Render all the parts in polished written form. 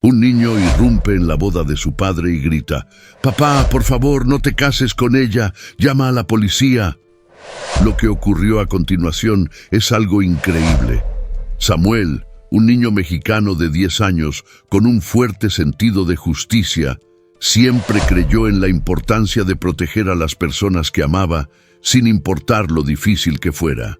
Un niño irrumpe en la boda de su padre y grita: «Papá, por favor, no te cases con ella, llama a la policía». Lo que ocurrió a continuación es algo increíble. Samuel, un niño mexicano de 10 años, con un fuerte sentido de justicia, siempre creyó en la importancia de proteger a las personas que amaba, sin importar lo difícil que fuera.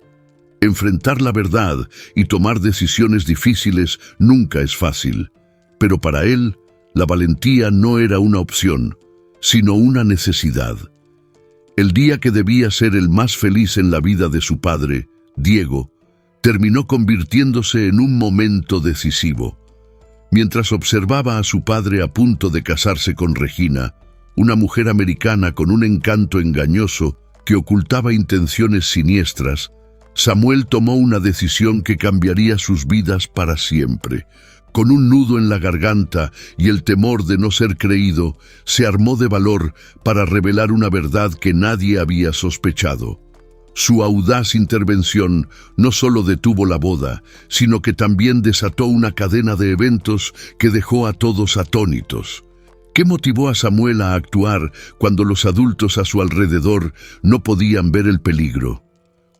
Enfrentar la verdad y tomar decisiones difíciles nunca es fácil. Pero para él, la valentía no era una opción, sino una necesidad. El día que debía ser el más feliz en la vida de su padre, Diego, terminó convirtiéndose en un momento decisivo. Mientras observaba a su padre a punto de casarse con Regina, una mujer americana con un encanto engañoso que ocultaba intenciones siniestras, Samuel tomó una decisión que cambiaría sus vidas para siempre. Con un nudo en la garganta y el temor de no ser creído, se armó de valor para revelar una verdad que nadie había sospechado. Su audaz intervención no solo detuvo la boda, sino que también desató una cadena de eventos que dejó a todos atónitos. ¿Qué motivó a Samuel a actuar cuando los adultos a su alrededor no podían ver el peligro?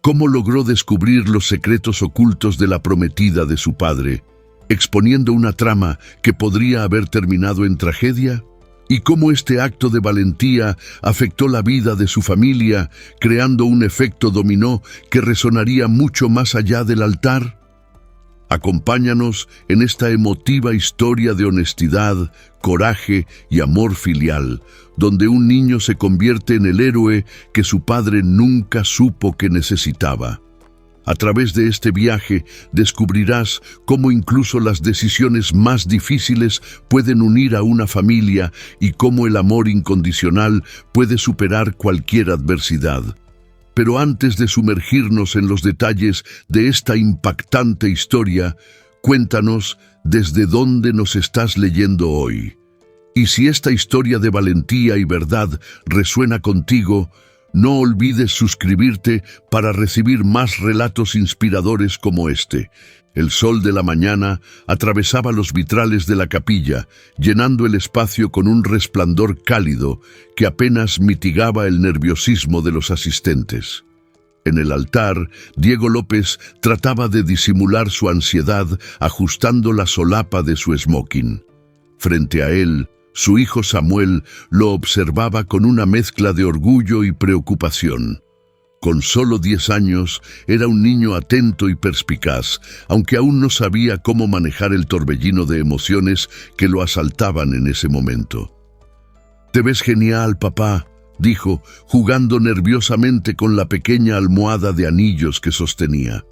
¿Cómo logró descubrir los secretos ocultos de la prometida de su padre, exponiendo una trama que podría haber terminado en tragedia? ¿Y cómo este acto de valentía afectó la vida de su familia, creando un efecto dominó que resonaría mucho más allá del altar? Acompáñanos en esta emotiva historia de honestidad, coraje y amor filial, donde un niño se convierte en el héroe que su padre nunca supo que necesitaba. A través de este viaje descubrirás cómo incluso las decisiones más difíciles pueden unir a una familia y cómo el amor incondicional puede superar cualquier adversidad. Pero antes de sumergirnos en los detalles de esta impactante historia, cuéntanos desde dónde nos estás leyendo hoy. Y si esta historia de valentía y verdad resuena contigo, no olvides suscribirte para recibir más relatos inspiradores como este. El sol de la mañana atravesaba los vitrales de la capilla, llenando el espacio con un resplandor cálido que apenas mitigaba el nerviosismo de los asistentes. En el altar, Diego López trataba de disimular su ansiedad ajustando la solapa de su smoking. Frente a él, su hijo Samuel lo observaba con una mezcla de orgullo y preocupación. Con solo 10 años, era un niño atento y perspicaz, aunque aún no sabía cómo manejar el torbellino de emociones que lo asaltaban en ese momento. «Te ves genial, papá», dijo, jugando nerviosamente con la pequeña almohada de anillos que sostenía.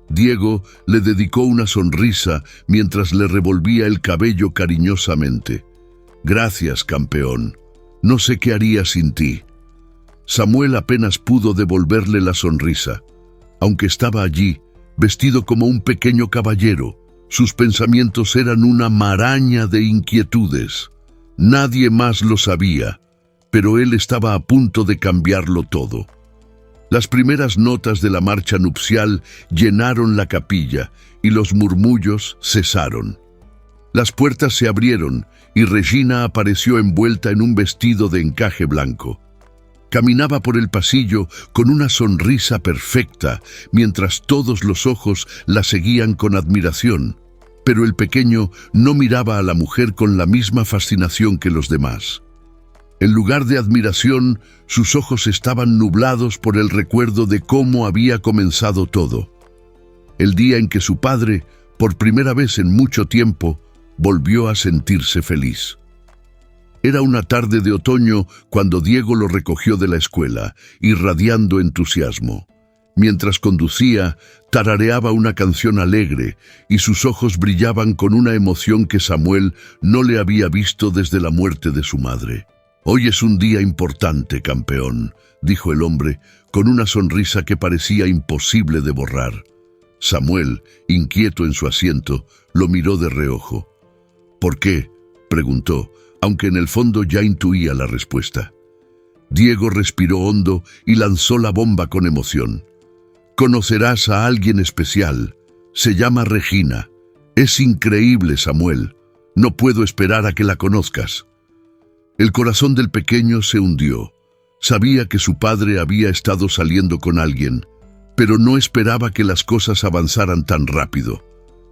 Diego le dedicó una sonrisa mientras le revolvía el cabello cariñosamente. «Gracias, campeón. No sé qué haría sin ti». Samuel apenas pudo devolverle la sonrisa. Aunque estaba allí, vestido como un pequeño caballero, sus pensamientos eran una maraña de inquietudes. Nadie más lo sabía, pero él estaba a punto de cambiarlo todo. Las primeras notas de la marcha nupcial llenaron la capilla y los murmullos cesaron. Las puertas se abrieron y Regina apareció envuelta en un vestido de encaje blanco. Caminaba por el pasillo con una sonrisa perfecta, mientras todos los ojos la seguían con admiración. Pero el pequeño no miraba a la mujer con la misma fascinación que los demás. En lugar de admiración, sus ojos estaban nublados por el recuerdo de cómo había comenzado todo. El día en que su padre, por primera vez en mucho tiempo, volvió a sentirse feliz. Era una tarde de otoño cuando Diego lo recogió de la escuela, irradiando entusiasmo. Mientras conducía, tarareaba una canción alegre y sus ojos brillaban con una emoción que Samuel no le había visto desde la muerte de su madre. «Hoy es un día importante, campeón», dijo el hombre, con una sonrisa que parecía imposible de borrar. Samuel, inquieto en su asiento, lo miró de reojo. «¿Por qué?», preguntó, aunque en el fondo ya intuía la respuesta. Diego respiró hondo y lanzó la bomba con emoción. «Conocerás a alguien especial. Se llama Regina. Es increíble, Samuel. No puedo esperar a que la conozcas. El corazón del pequeño se hundió. Sabía que su padre había estado saliendo con alguien, pero no esperaba que las cosas avanzaran tan rápido.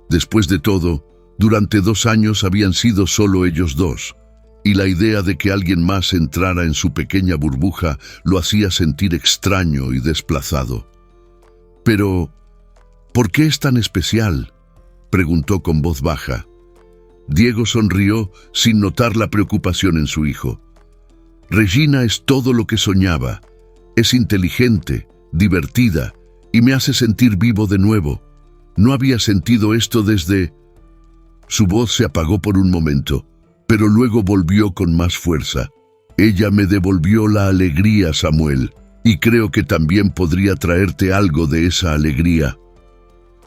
Después de todo, durante 2 años habían sido solo ellos dos, y la idea de que alguien más entrara en su pequeña burbuja lo hacía sentir extraño y desplazado. Pero, ¿por qué es tan especial?, preguntó con voz baja. Diego sonrió sin notar la preocupación en su hijo. Regina es todo lo que soñaba. Es inteligente, divertida, y me hace sentir vivo de nuevo. No había sentido esto desde... Su voz se apagó por un momento, pero luego volvió con más fuerza. Ella me devolvió la alegría, Samuel, y creo que también podría traerte algo de esa alegría.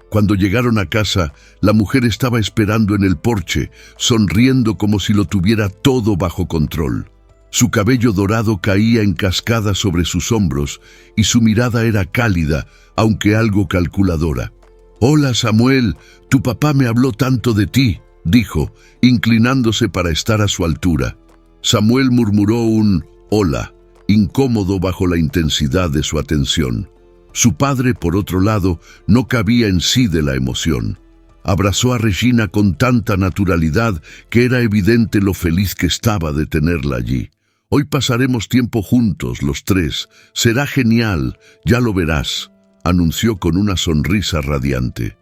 Cuando llegaron a casa, la mujer estaba esperando en el porche, sonriendo como si lo tuviera todo bajo control. Su cabello dorado caía en cascada sobre sus hombros y su mirada era cálida, aunque algo calculadora. «Hola, Samuel, tu papá me habló tanto de ti», dijo, inclinándose para estar a su altura. Samuel murmuró un «hola», incómodo bajo la intensidad de su atención. Su padre, por otro lado, no cabía en sí de la emoción. Abrazó a Regina con tanta naturalidad que era evidente lo feliz que estaba de tenerla allí. «Hoy pasaremos tiempo juntos, los tres. Será genial, ya lo verás», anunció con una sonrisa radiante.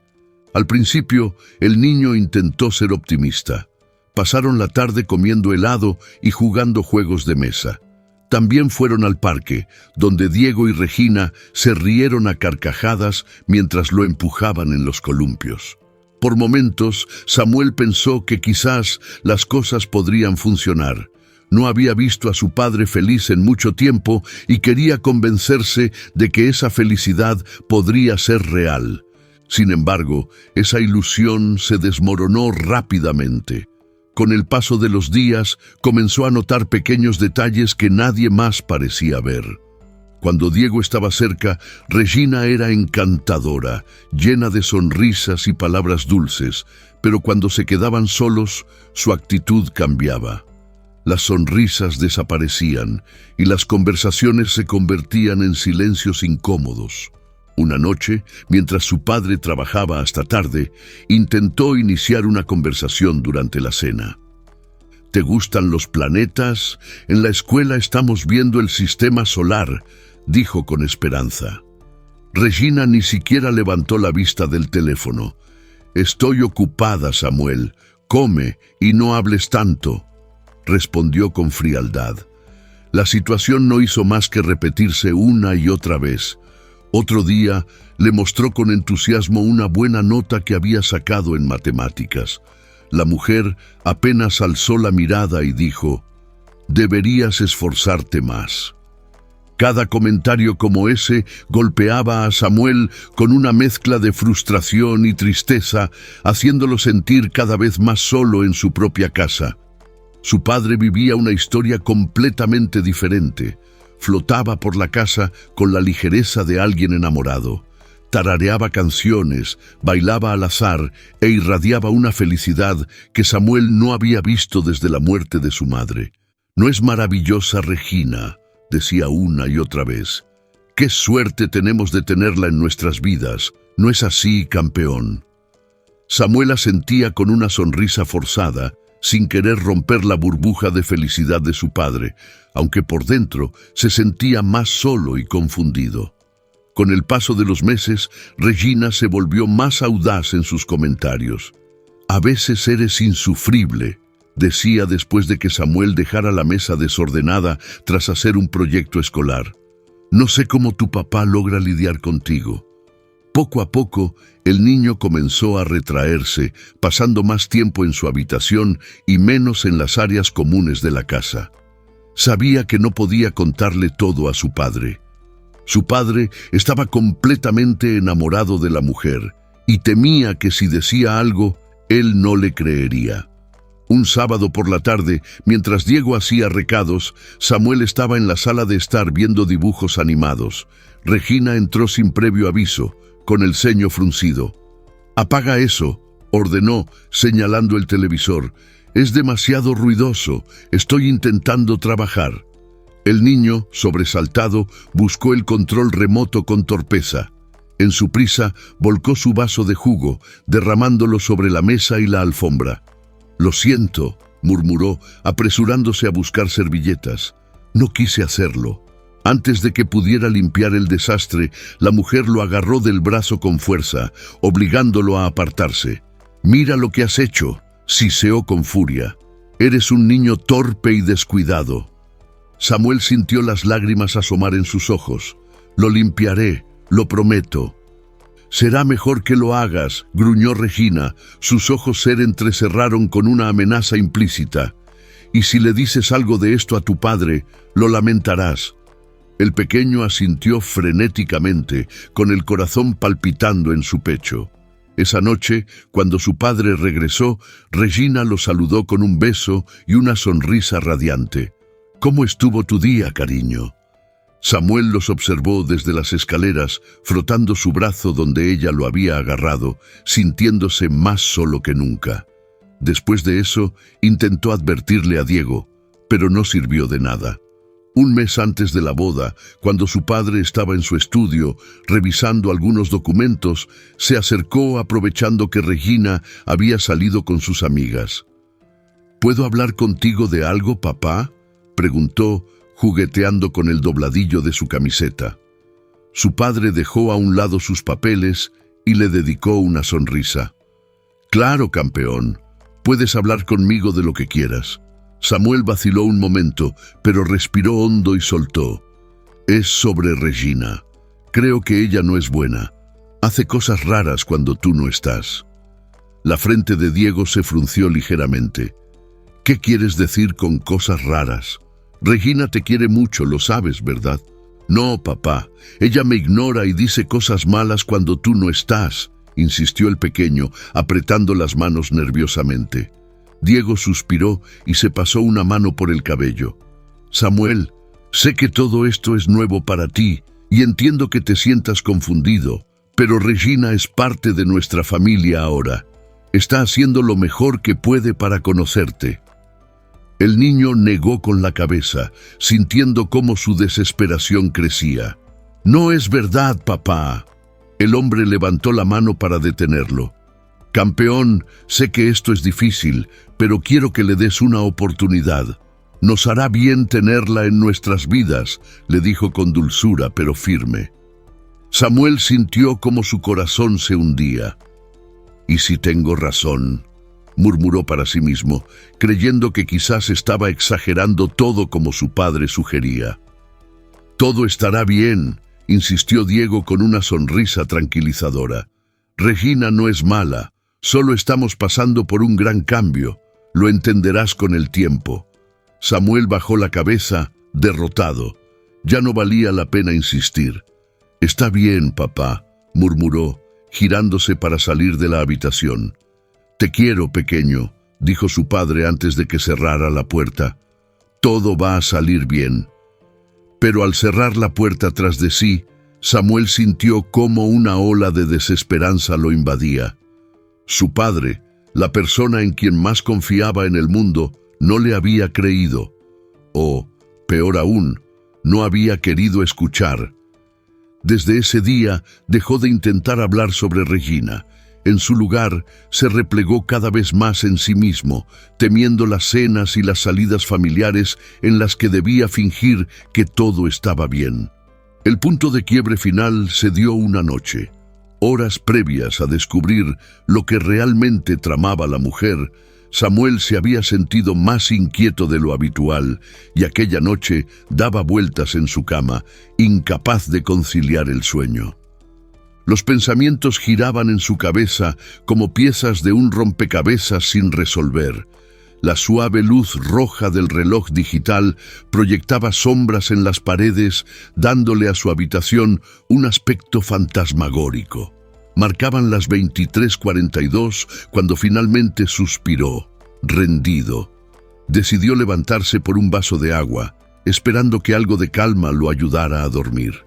Al principio, el niño intentó ser optimista. Pasaron la tarde comiendo helado y jugando juegos de mesa. También fueron al parque, donde Diego y Regina se rieron a carcajadas mientras lo empujaban en los columpios. Por momentos, Samuel pensó que quizás las cosas podrían funcionar. No había visto a su padre feliz en mucho tiempo y quería convencerse de que esa felicidad podría ser real. Sin embargo, esa ilusión se desmoronó rápidamente. Con el paso de los días, comenzó a notar pequeños detalles que nadie más parecía ver. Cuando Diego estaba cerca, Regina era encantadora, llena de sonrisas y palabras dulces, pero cuando se quedaban solos, su actitud cambiaba. Las sonrisas desaparecían y las conversaciones se convertían en silencios incómodos. Una noche, mientras su padre trabajaba hasta tarde, intentó iniciar una conversación durante la cena. ¿Te gustan los planetas? En la escuela estamos viendo el sistema solar, dijo con esperanza. Regina ni siquiera levantó la vista del teléfono. Estoy ocupada, Samuel. Come y no hables tanto, respondió con frialdad. La situación no hizo más que repetirse una y otra vez. Otro día le mostró con entusiasmo una buena nota que había sacado en matemáticas. La mujer apenas alzó la mirada y dijo, «Deberías esforzarte más». Cada comentario como ese golpeaba a Samuel con una mezcla de frustración y tristeza, haciéndolo sentir cada vez más solo en su propia casa. Su padre vivía una historia completamente diferente. Flotaba por la casa con la ligereza de alguien enamorado. Tarareaba canciones, bailaba al azar e irradiaba una felicidad que Samuel no había visto desde la muerte de su madre. «¿No es maravillosa Regina?», decía una y otra vez. «Qué suerte tenemos de tenerla en nuestras vidas. ¿No es así, campeón?». Samuel asentía con una sonrisa forzada, sin querer romper la burbuja de felicidad de su padre, aunque por dentro se sentía más solo y confundido. Con el paso de los meses, Regina se volvió más audaz en sus comentarios. «A veces eres insufrible», decía después de que Samuel dejara la mesa desordenada tras hacer un proyecto escolar. «No sé cómo tu papá logra lidiar contigo». Poco a poco, el niño comenzó a retraerse, pasando más tiempo en su habitación y menos en las áreas comunes de la casa. Sabía que no podía contarle todo a su padre. Su padre estaba completamente enamorado de la mujer y temía que si decía algo, él no le creería. Un sábado por la tarde, mientras Diego hacía recados, Samuel estaba en la sala de estar viendo dibujos animados. Regina entró sin previo aviso, con el ceño fruncido. «Apaga eso», ordenó, señalando el televisor. Es demasiado ruidoso. Estoy intentando trabajar. El niño, sobresaltado, buscó el control remoto con torpeza. En su prisa, volcó su vaso de jugo, derramándolo sobre la mesa y la alfombra. «Lo siento», murmuró, apresurándose a buscar servilletas. «No quise hacerlo». Antes de que pudiera limpiar el desastre, la mujer lo agarró del brazo con fuerza, obligándolo a apartarse. «Mira lo que has hecho», siseó con furia. «Eres un niño torpe y descuidado». Samuel sintió las lágrimas asomar en sus ojos. «Lo limpiaré, lo prometo». «Será mejor que lo hagas», gruñó Regina. Sus ojos se entrecerraron con una amenaza implícita. «Y si le dices algo de esto a tu padre, lo lamentarás». El pequeño asintió frenéticamente, con el corazón palpitando en su pecho. Esa noche, cuando su padre regresó, Regina lo saludó con un beso y una sonrisa radiante. «¿Cómo estuvo tu día, cariño?» Samuel los observó desde las escaleras, frotando su brazo donde ella lo había agarrado, sintiéndose más solo que nunca. Después de eso, intentó advertirle a Diego, pero no sirvió de nada. Un mes antes de la boda, cuando su padre estaba en su estudio, revisando algunos documentos, se acercó aprovechando que Regina había salido con sus amigas. «¿Puedo hablar contigo de algo, papá?», preguntó, jugueteando con el dobladillo de su camiseta. Su padre dejó a un lado sus papeles y le dedicó una sonrisa. «Claro, campeón, puedes hablar conmigo de lo que quieras». Samuel vaciló un momento, pero respiró hondo y soltó. «Es sobre Regina. Creo que ella no es buena. Hace cosas raras cuando tú no estás». La frente de Diego se frunció ligeramente. «¿Qué quieres decir con cosas raras? Regina te quiere mucho, lo sabes, ¿verdad?» «No, papá. Ella me ignora y dice cosas malas cuando tú no estás», insistió el pequeño, apretando las manos nerviosamente. Diego suspiró y se pasó una mano por el cabello. «Samuel, sé que todo esto es nuevo para ti y entiendo que te sientas confundido, pero Regina es parte de nuestra familia ahora. Está haciendo lo mejor que puede para conocerte». El niño negó con la cabeza, sintiendo cómo su desesperación crecía. «No es verdad, papá». El hombre levantó la mano para detenerlo. «Campeón, sé que esto es difícil, pero quiero que le des una oportunidad. Nos hará bien tenerla en nuestras vidas», le dijo con dulzura pero firme. Samuel sintió como su corazón se hundía. «¿Y si tengo razón?», murmuró para sí mismo, creyendo que quizás estaba exagerando todo como su padre sugería. «Todo estará bien», insistió Diego con una sonrisa tranquilizadora. «Regina no es mala. Solo estamos pasando por un gran cambio. Lo entenderás con el tiempo». Samuel bajó la cabeza, derrotado. Ya no valía la pena insistir. «Está bien, papá», murmuró, girándose para salir de la habitación. «Te quiero, pequeño», dijo su padre antes de que cerrara la puerta. «Todo va a salir bien». Pero al cerrar la puerta tras de sí, Samuel sintió cómo una ola de desesperanza lo invadía. Su padre, la persona en quien más confiaba en el mundo, no le había creído. O, peor aún, no había querido escuchar. Desde ese día dejó de intentar hablar sobre Regina. En su lugar, se replegó cada vez más en sí mismo, temiendo las cenas y las salidas familiares en las que debía fingir que todo estaba bien. El punto de quiebre final se dio una noche. Horas previas a descubrir lo que realmente tramaba la mujer, Samuel se había sentido más inquieto de lo habitual y aquella noche daba vueltas en su cama, incapaz de conciliar el sueño. Los pensamientos giraban en su cabeza como piezas de un rompecabezas sin resolver. La suave luz roja del reloj digital proyectaba sombras en las paredes, dándole a su habitación un aspecto fantasmagórico. Marcaban las 23:42 cuando finalmente suspiró, rendido. Decidió levantarse por un vaso de agua, esperando que algo de calma lo ayudara a dormir.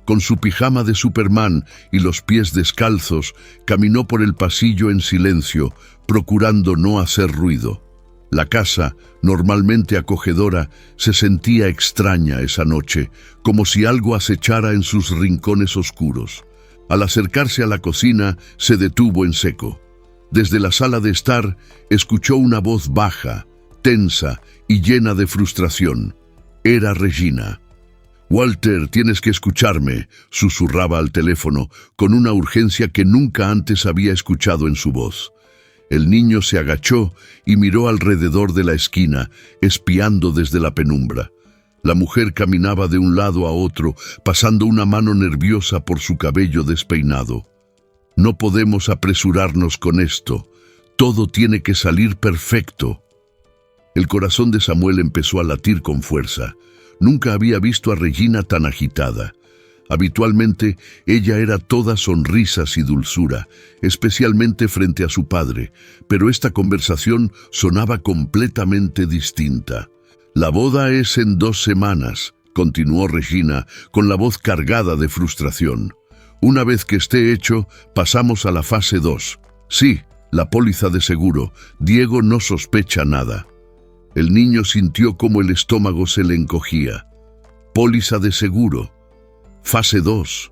Con su pijama de Superman y los pies descalzos, caminó por el pasillo en silencio, procurando no hacer ruido. La casa, normalmente acogedora, se sentía extraña esa noche, como si algo acechara en sus rincones oscuros. Al acercarse a la cocina, se detuvo en seco. Desde la sala de estar, escuchó una voz baja, tensa y llena de frustración. Era Regina. «Walter, tienes que escucharme», susurraba al teléfono, con una urgencia que nunca antes había escuchado en su voz. El niño se agachó y miró alrededor de la esquina, espiando desde la penumbra. La mujer caminaba de un lado a otro, pasando una mano nerviosa por su cabello despeinado. «No podemos apresurarnos con esto. Todo tiene que salir perfecto». El corazón de Samuel empezó a latir con fuerza. Nunca había visto a Regina tan agitada. Habitualmente, ella era toda sonrisas y dulzura, especialmente frente a su padre, pero esta conversación sonaba completamente distinta. «La boda es en 2 semanas», continuó Regina, con la voz cargada de frustración. «Una vez que esté hecho, pasamos a la fase 2. Sí, la póliza de seguro. Diego no sospecha nada». El niño sintió cómo el estómago se le encogía. Póliza de seguro. Fase 2.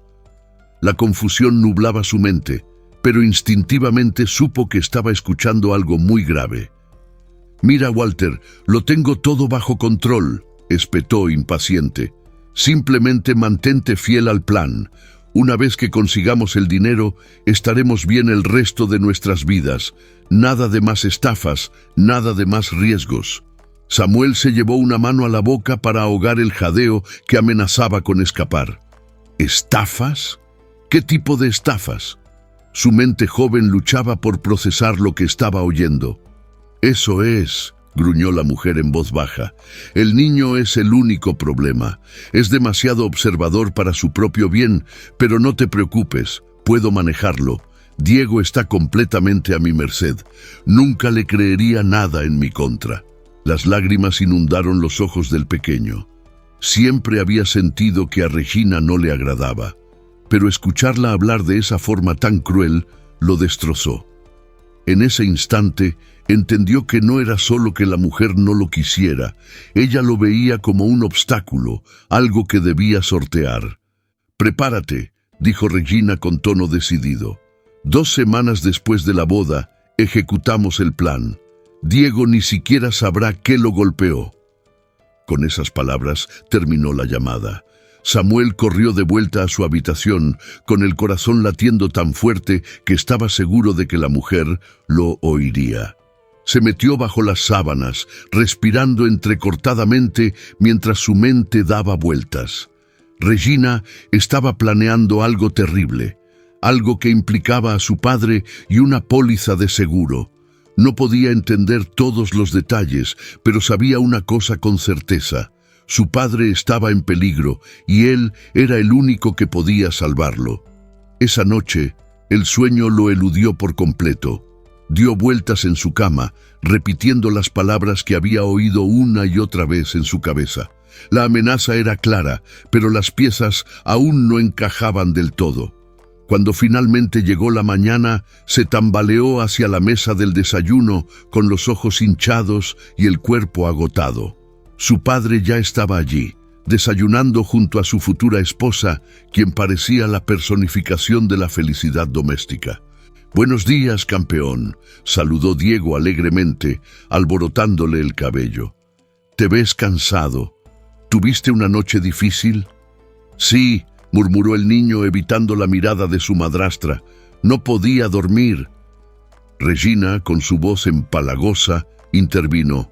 La confusión nublaba su mente, pero instintivamente supo que estaba escuchando algo muy grave. «Mira, Walter, lo tengo todo bajo control», espetó impaciente. «Simplemente mantente fiel al plan. Una vez que consigamos el dinero, estaremos bien el resto de nuestras vidas. Nada de más estafas, nada de más riesgos». Samuel se llevó una mano a la boca para ahogar el jadeo que amenazaba con escapar. ¿Estafas? ¿Qué tipo de estafas? Su mente joven luchaba por procesar lo que estaba oyendo. «Eso es», gruñó la mujer en voz baja. «El niño es el único problema. Es demasiado observador para su propio bien, pero no te preocupes, puedo manejarlo. Diego está completamente a mi merced. Nunca le creería nada en mi contra». Las lágrimas inundaron los ojos del pequeño. Siempre había sentido que a Regina no le agradaba, pero escucharla hablar de esa forma tan cruel lo destrozó. En ese instante, entendió que no era solo que la mujer no lo quisiera, ella lo veía como un obstáculo, algo que debía sortear. «Prepárate», dijo Regina con tono decidido. «2 semanas después de la boda, ejecutamos el plan. Diego ni siquiera sabrá qué lo golpeó». Con esas palabras terminó la llamada. Samuel corrió de vuelta a su habitación, con el corazón latiendo tan fuerte que estaba seguro de que la mujer lo oiría. Se metió bajo las sábanas, respirando entrecortadamente mientras su mente daba vueltas. Regina estaba planeando algo terrible, algo que implicaba a su padre y una póliza de seguro. No podía entender todos los detalles, pero sabía una cosa con certeza. Su padre estaba en peligro y él era el único que podía salvarlo. Esa noche, el sueño lo eludió por completo. Dio vueltas en su cama, repitiendo las palabras que había oído una y otra vez en su cabeza. La amenaza era clara, pero las piezas aún no encajaban del todo. Cuando finalmente llegó la mañana, se tambaleó hacia la mesa del desayuno con los ojos hinchados y el cuerpo agotado. Su padre ya estaba allí, desayunando junto a su futura esposa, quien parecía la personificación de la felicidad doméstica. «Buenos días, campeón», saludó Diego alegremente, alborotándole el cabello. «Te ves cansado. ¿Tuviste una noche difícil?» «Sí», murmuró el niño evitando la mirada de su madrastra. «No podía dormir». Regina, con su voz empalagosa, intervino.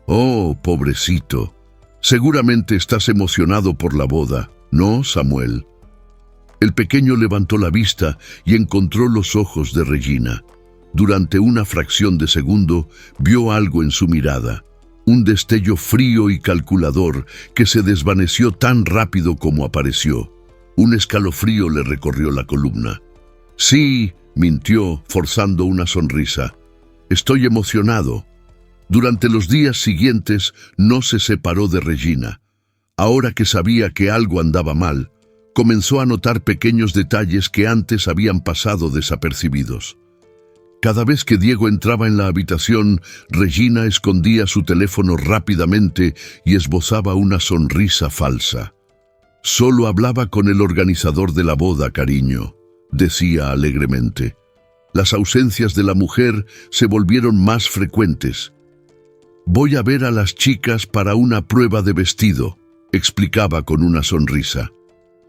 «Oh, pobrecito. Seguramente estás emocionado por la boda, ¿no, Samuel?» El pequeño levantó la vista y encontró los ojos de Regina. Durante una fracción de segundo, vio algo en su mirada. Un destello frío y calculador que se desvaneció tan rápido como apareció. Un escalofrío le recorrió la columna. «Sí», mintió, forzando una sonrisa. «Estoy emocionado». Durante los días siguientes no se separó de Regina. Ahora que sabía que algo andaba mal, comenzó a notar pequeños detalles que antes habían pasado desapercibidos. Cada vez que Diego entraba en la habitación, Regina escondía su teléfono rápidamente y esbozaba una sonrisa falsa. «Solo hablaba con el organizador de la boda, cariño», decía alegremente. Las ausencias de la mujer se volvieron más frecuentes. «Voy a ver a las chicas para una prueba de vestido», explicaba con una sonrisa.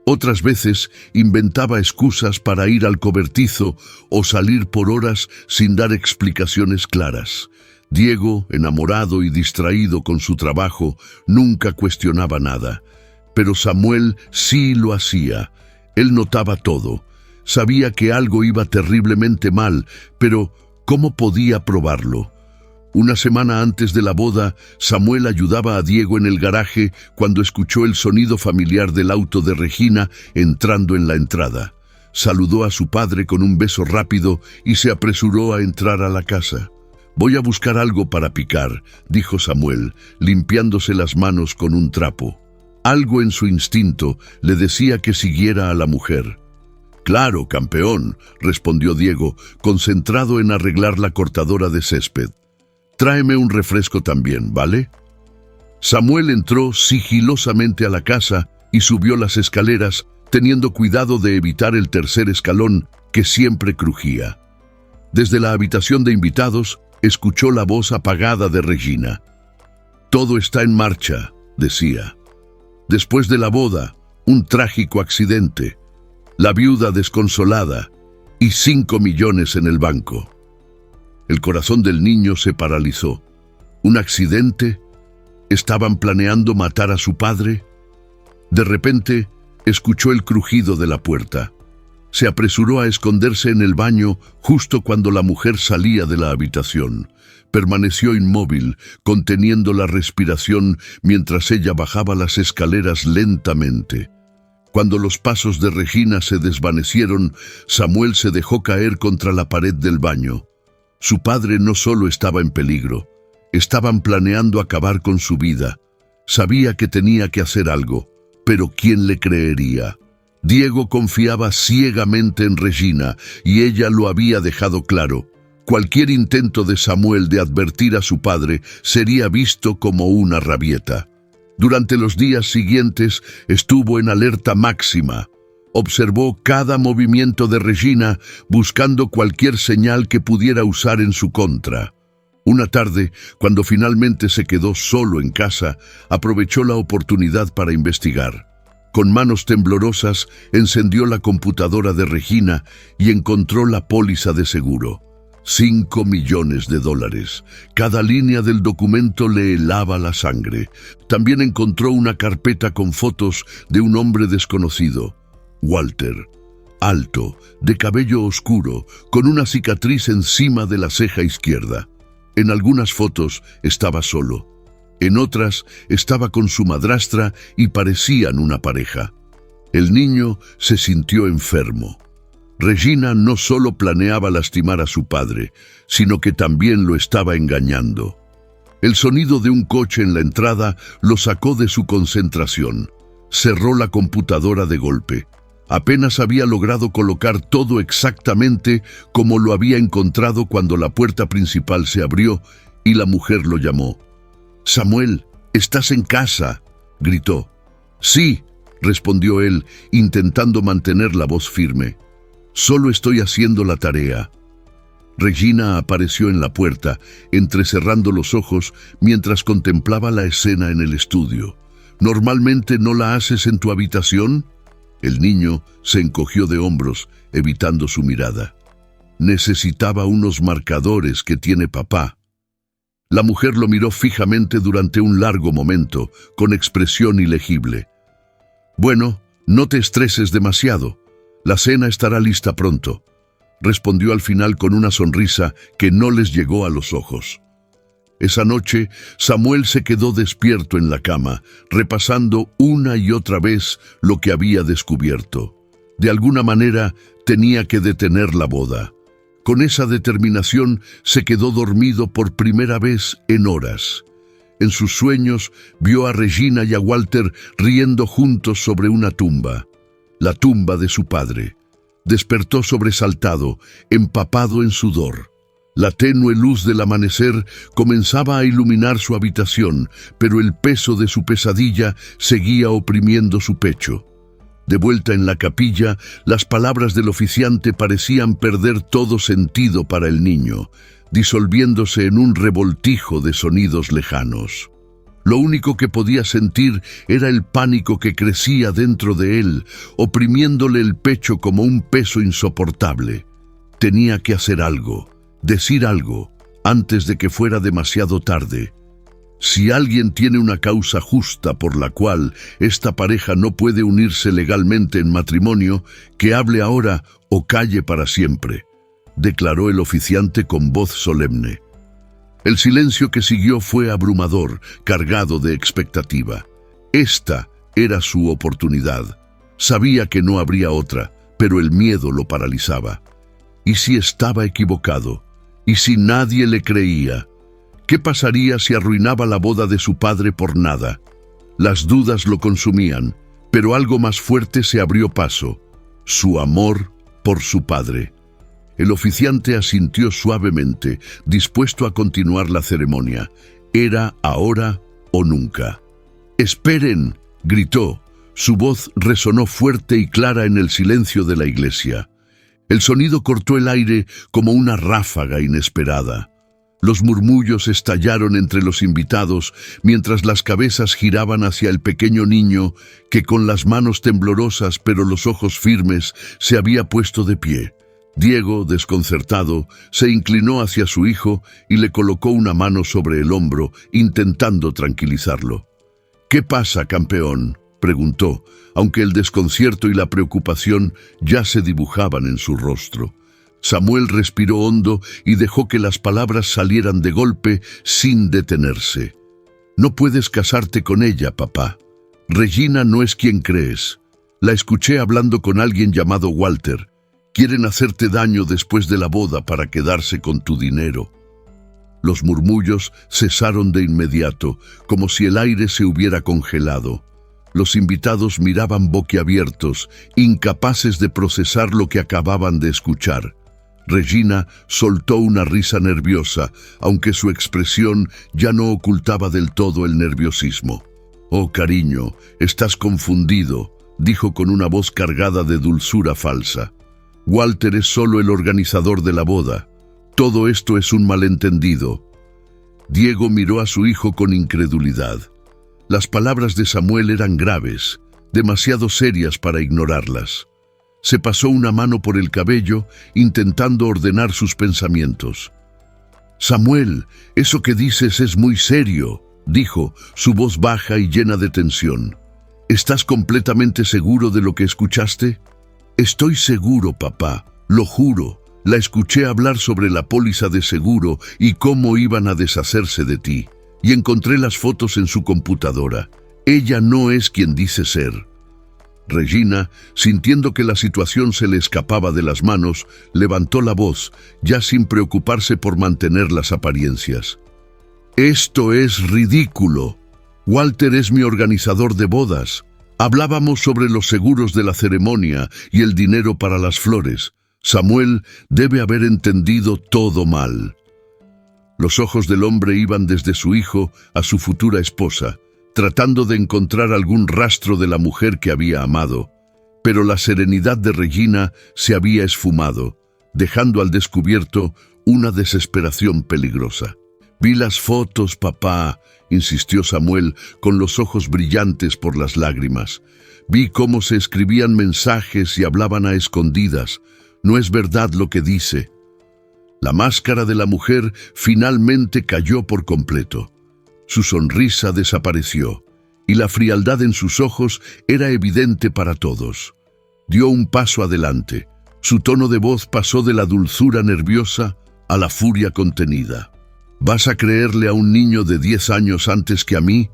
Otras veces inventaba excusas para ir al cobertizo o salir por horas sin dar explicaciones claras. Diego, enamorado y distraído con su trabajo, nunca cuestionaba nada. Pero Samuel sí lo hacía. Él notaba todo. Sabía que algo iba terriblemente mal, pero ¿cómo podía probarlo? Una semana antes de la boda, Samuel ayudaba a Diego en el garaje cuando escuchó el sonido familiar del auto de Regina entrando en la entrada. Saludó a su padre con un beso rápido y se apresuró a entrar a la casa. «Voy a buscar algo para picar», dijo Samuel, limpiándose las manos con un trapo. Algo en su instinto le decía que siguiera a la mujer. «Claro, campeón», respondió Diego, concentrado en arreglar la cortadora de césped. «Tráeme un refresco también, ¿vale?» Samuel entró sigilosamente a la casa y subió las escaleras, teniendo cuidado de evitar el tercer escalón, que siempre crujía. Desde la habitación de invitados, escuchó la voz apagada de Regina. «Todo está en marcha», decía. Después de la boda, un trágico accidente, la viuda desconsolada y 5 millones en el banco. El corazón del niño se paralizó. ¿Un accidente? ¿Estaban planeando matar a su padre? De repente, escuchó el crujido de la puerta. Se apresuró a esconderse en el baño justo cuando la mujer salía de la habitación. Permaneció inmóvil, conteniendo la respiración mientras ella bajaba las escaleras lentamente. Cuando los pasos de Regina se desvanecieron, Samuel se dejó caer contra la pared del baño. Su padre no solo estaba en peligro, estaban planeando acabar con su vida. Sabía que tenía que hacer algo, pero ¿quién le creería? Diego confiaba ciegamente en Regina y ella lo había dejado claro. Cualquier intento de Samuel de advertir a su padre sería visto como una rabieta. Durante los días siguientes estuvo en alerta máxima. Observó cada movimiento de Regina, buscando cualquier señal que pudiera usar en su contra. Una tarde, cuando finalmente se quedó solo en casa, aprovechó la oportunidad para investigar. Con manos temblorosas, encendió la computadora de Regina y encontró la póliza de seguro. 5 millones de dólares. Cada línea del documento le helaba la sangre. También encontró una carpeta con fotos de un hombre desconocido. Walter, alto, de cabello oscuro, con una cicatriz encima de la ceja izquierda. En algunas fotos estaba solo. En otras estaba con su madrastra y parecían una pareja. El niño se sintió enfermo. Regina no solo planeaba lastimar a su padre, sino que también lo estaba engañando. El sonido de un coche en la entrada lo sacó de su concentración. Cerró la computadora de golpe. Apenas había logrado colocar todo exactamente como lo había encontrado cuando la puerta principal se abrió y la mujer lo llamó. «Samuel, ¿estás en casa?», gritó. «Sí», respondió él, intentando mantener la voz firme. «Solo estoy haciendo la tarea». Regina apareció en la puerta, entrecerrando los ojos mientras contemplaba la escena en el estudio. «¿Normalmente no la haces en tu habitación?». El niño se encogió de hombros, evitando su mirada. «Necesitaba unos marcadores que tiene papá». La mujer lo miró fijamente durante un largo momento, con expresión ilegible. «Bueno, no te estreses demasiado. La cena estará lista pronto», respondió al final con una sonrisa que no les llegó a los ojos. Esa noche, Samuel se quedó despierto en la cama, repasando una y otra vez lo que había descubierto. De alguna manera, tenía que detener la boda. Con esa determinación, se quedó dormido por primera vez en horas. En sus sueños, vio a Regina y a Walter riendo juntos sobre una tumba, la tumba de su padre. Despertó sobresaltado, empapado en sudor. La tenue luz del amanecer comenzaba a iluminar su habitación, pero el peso de su pesadilla seguía oprimiendo su pecho. De vuelta en la capilla, las palabras del oficiante parecían perder todo sentido para el niño, disolviéndose en un revoltijo de sonidos lejanos. Lo único que podía sentir era el pánico que crecía dentro de él, oprimiéndole el pecho como un peso insoportable. Tenía que hacer algo, decir algo, antes de que fuera demasiado tarde. Si alguien tiene una causa justa por la cual esta pareja no puede unirse legalmente en matrimonio, que hable ahora o calle para siempre, declaró el oficiante con voz solemne. El silencio que siguió fue abrumador, cargado de expectativa. Esta era su oportunidad. Sabía que no habría otra, pero el miedo lo paralizaba. ¿Y si estaba equivocado? ¿Y si nadie le creía? ¿Qué pasaría si arruinaba la boda de su padre por nada? Las dudas lo consumían, pero algo más fuerte se abrió paso: su amor por su padre. El oficiante asintió suavemente, dispuesto a continuar la ceremonia. Era ahora o nunca. «¡Esperen!», gritó. Su voz resonó fuerte y clara en el silencio de la iglesia. El sonido cortó el aire como una ráfaga inesperada. Los murmullos estallaron entre los invitados mientras las cabezas giraban hacia el pequeño niño que, con las manos temblorosas pero los ojos firmes, se había puesto de pie. Diego, desconcertado, se inclinó hacia su hijo y le colocó una mano sobre el hombro, intentando tranquilizarlo. «¿Qué pasa, campeón?», preguntó, aunque el desconcierto y la preocupación ya se dibujaban en su rostro. Samuel respiró hondo y dejó que las palabras salieran de golpe sin detenerse. «No puedes casarte con ella, papá. Regina no es quien crees. La escuché hablando con alguien llamado Walter. Quieren hacerte daño después de la boda para quedarse con tu dinero». Los murmullos cesaron de inmediato, como si el aire se hubiera congelado. Los invitados miraban boquiabiertos, incapaces de procesar lo que acababan de escuchar. Regina soltó una risa nerviosa, aunque su expresión ya no ocultaba del todo el nerviosismo. «Oh, cariño, estás confundido», dijo con una voz cargada de dulzura falsa. «Walter es solo el organizador de la boda. Todo esto es un malentendido». Diego miró a su hijo con incredulidad. Las palabras de Samuel eran graves, demasiado serias para ignorarlas. Se pasó una mano por el cabello, intentando ordenar sus pensamientos. «Samuel, eso que dices es muy serio», dijo, su voz baja y llena de tensión. «¿Estás completamente seguro de lo que escuchaste?» «Estoy seguro, papá, lo juro. La escuché hablar sobre la póliza de seguro y cómo iban a deshacerse de ti. Y encontré las fotos en su computadora. Ella no es quien dice ser». Regina, sintiendo que la situación se le escapaba de las manos, levantó la voz, ya sin preocuparse por mantener las apariencias. «Esto es ridículo. Walter es mi organizador de bodas. Hablábamos sobre los seguros de la ceremonia y el dinero para las flores. Samuel debe haber entendido todo mal». Los ojos del hombre iban desde su hijo a su futura esposa, tratando de encontrar algún rastro de la mujer que había amado. Pero la serenidad de Regina se había esfumado, dejando al descubierto una desesperación peligrosa. «Vi las fotos, papá», insistió Samuel, con los ojos brillantes por las lágrimas. «Vi cómo se escribían mensajes y hablaban a escondidas. No es verdad lo que dice». La máscara de la mujer finalmente cayó por completo. Su sonrisa desapareció, y la frialdad en sus ojos era evidente para todos. Dio un paso adelante. Su tono de voz pasó de la dulzura nerviosa a la furia contenida. «¿Vas a creerle a un niño de 10 años antes que a mí?»,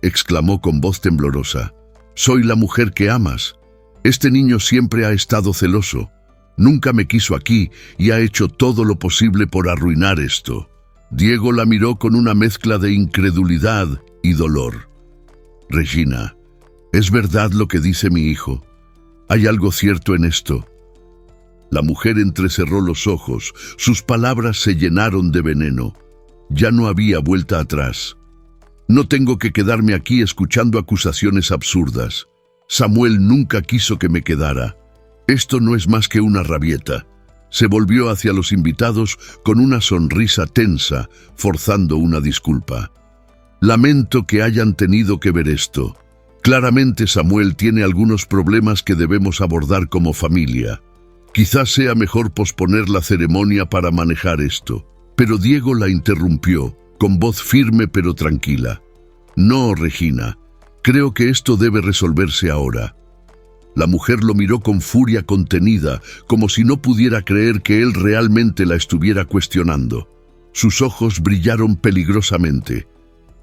exclamó con voz temblorosa. «Soy la mujer que amas. Este niño siempre ha estado celoso. Nunca me quiso aquí y ha hecho todo lo posible por arruinar esto». Diego la miró con una mezcla de incredulidad y dolor. «Regina, ¿es verdad lo que dice mi hijo? ¿Hay algo cierto en esto?». La mujer entrecerró los ojos, sus palabras se llenaron de veneno. Ya no había vuelta atrás. No tengo que quedarme aquí escuchando acusaciones absurdas. Samuel nunca quiso que me quedara. Esto no es más que una rabieta. Se volvió hacia los invitados con una sonrisa tensa, forzando una disculpa. Lamento que hayan tenido que ver esto. Claramente Samuel tiene algunos problemas que debemos abordar como familia. Quizás sea mejor posponer la ceremonia para manejar esto. Pero Diego la interrumpió, con voz firme pero tranquila. No, Regina, creo que esto debe resolverse ahora. La mujer lo miró con furia contenida, como si no pudiera creer que él realmente la estuviera cuestionando. Sus ojos brillaron peligrosamente.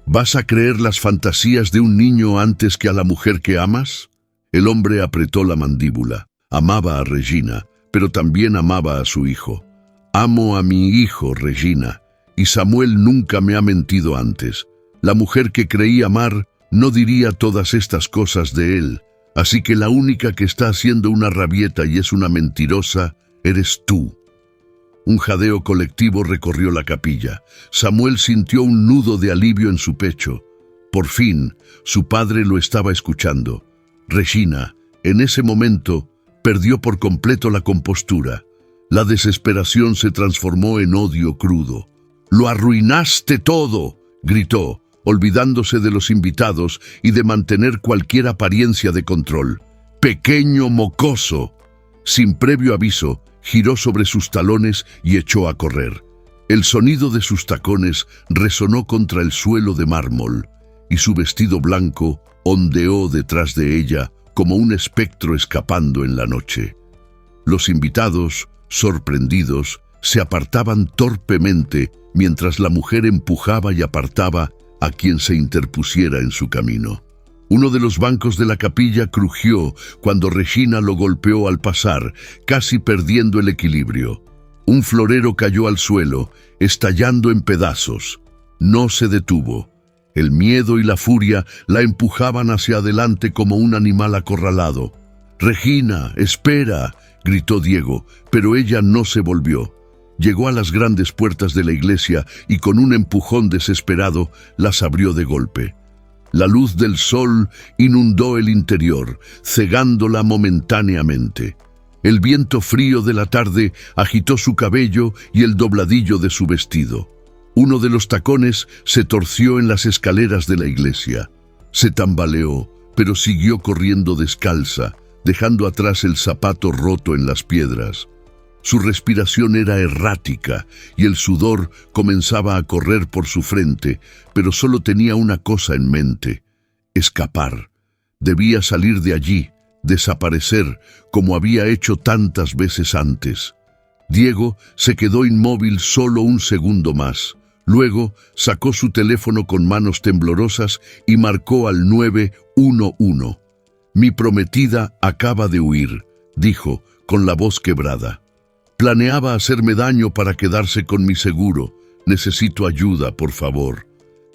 ¿Vas a creer las fantasías de un niño antes que a la mujer que amas? El hombre apretó la mandíbula. Amaba a Regina, pero también amaba a su hijo. Amo a mi hijo, Regina, y Samuel nunca me ha mentido antes. La mujer que creí amar no diría todas estas cosas de él, así que la única que está haciendo una rabieta y es una mentirosa eres tú. Un jadeo colectivo recorrió la capilla. Samuel sintió un nudo de alivio en su pecho. Por fin, su padre lo estaba escuchando. Regina, en ese momento, perdió por completo la compostura. La desesperación se transformó en odio crudo. «¡Lo arruinaste todo!», gritó, olvidándose de los invitados y de mantener cualquier apariencia de control. «¡Pequeño mocoso!». Sin previo aviso, giró sobre sus talones y echó a correr. El sonido de sus tacones resonó contra el suelo de mármol, y su vestido blanco ondeó detrás de ella como un espectro escapando en la noche. Los invitados, sorprendidos, se apartaban torpemente mientras la mujer empujaba y apartaba a quien se interpusiera en su camino. Uno de los bancos de la capilla crujió cuando Regina lo golpeó al pasar, casi perdiendo el equilibrio. Un florero cayó al suelo, estallando en pedazos. No se detuvo. El miedo y la furia la empujaban hacia adelante como un animal acorralado. «Regina, espera», gritó Diego, pero ella no se volvió. Llegó a las grandes puertas de la iglesia y con un empujón desesperado las abrió de golpe. La luz del sol inundó el interior, cegándola momentáneamente. El viento frío de la tarde agitó su cabello y el dobladillo de su vestido. Uno de los tacones se torció en las escaleras de la iglesia. Se tambaleó, pero siguió corriendo descalza, dejando atrás el zapato roto en las piedras. Su respiración era errática y el sudor comenzaba a correr por su frente, pero solo tenía una cosa en mente: escapar. Debía salir de allí, desaparecer, como había hecho tantas veces antes. Diego se quedó inmóvil solo un segundo más. Luego sacó su teléfono con manos temblorosas y marcó al 911. «Mi prometida acaba de huir», dijo, con la voz quebrada. «Planeaba hacerme daño para quedarse con mi seguro. Necesito ayuda, por favor».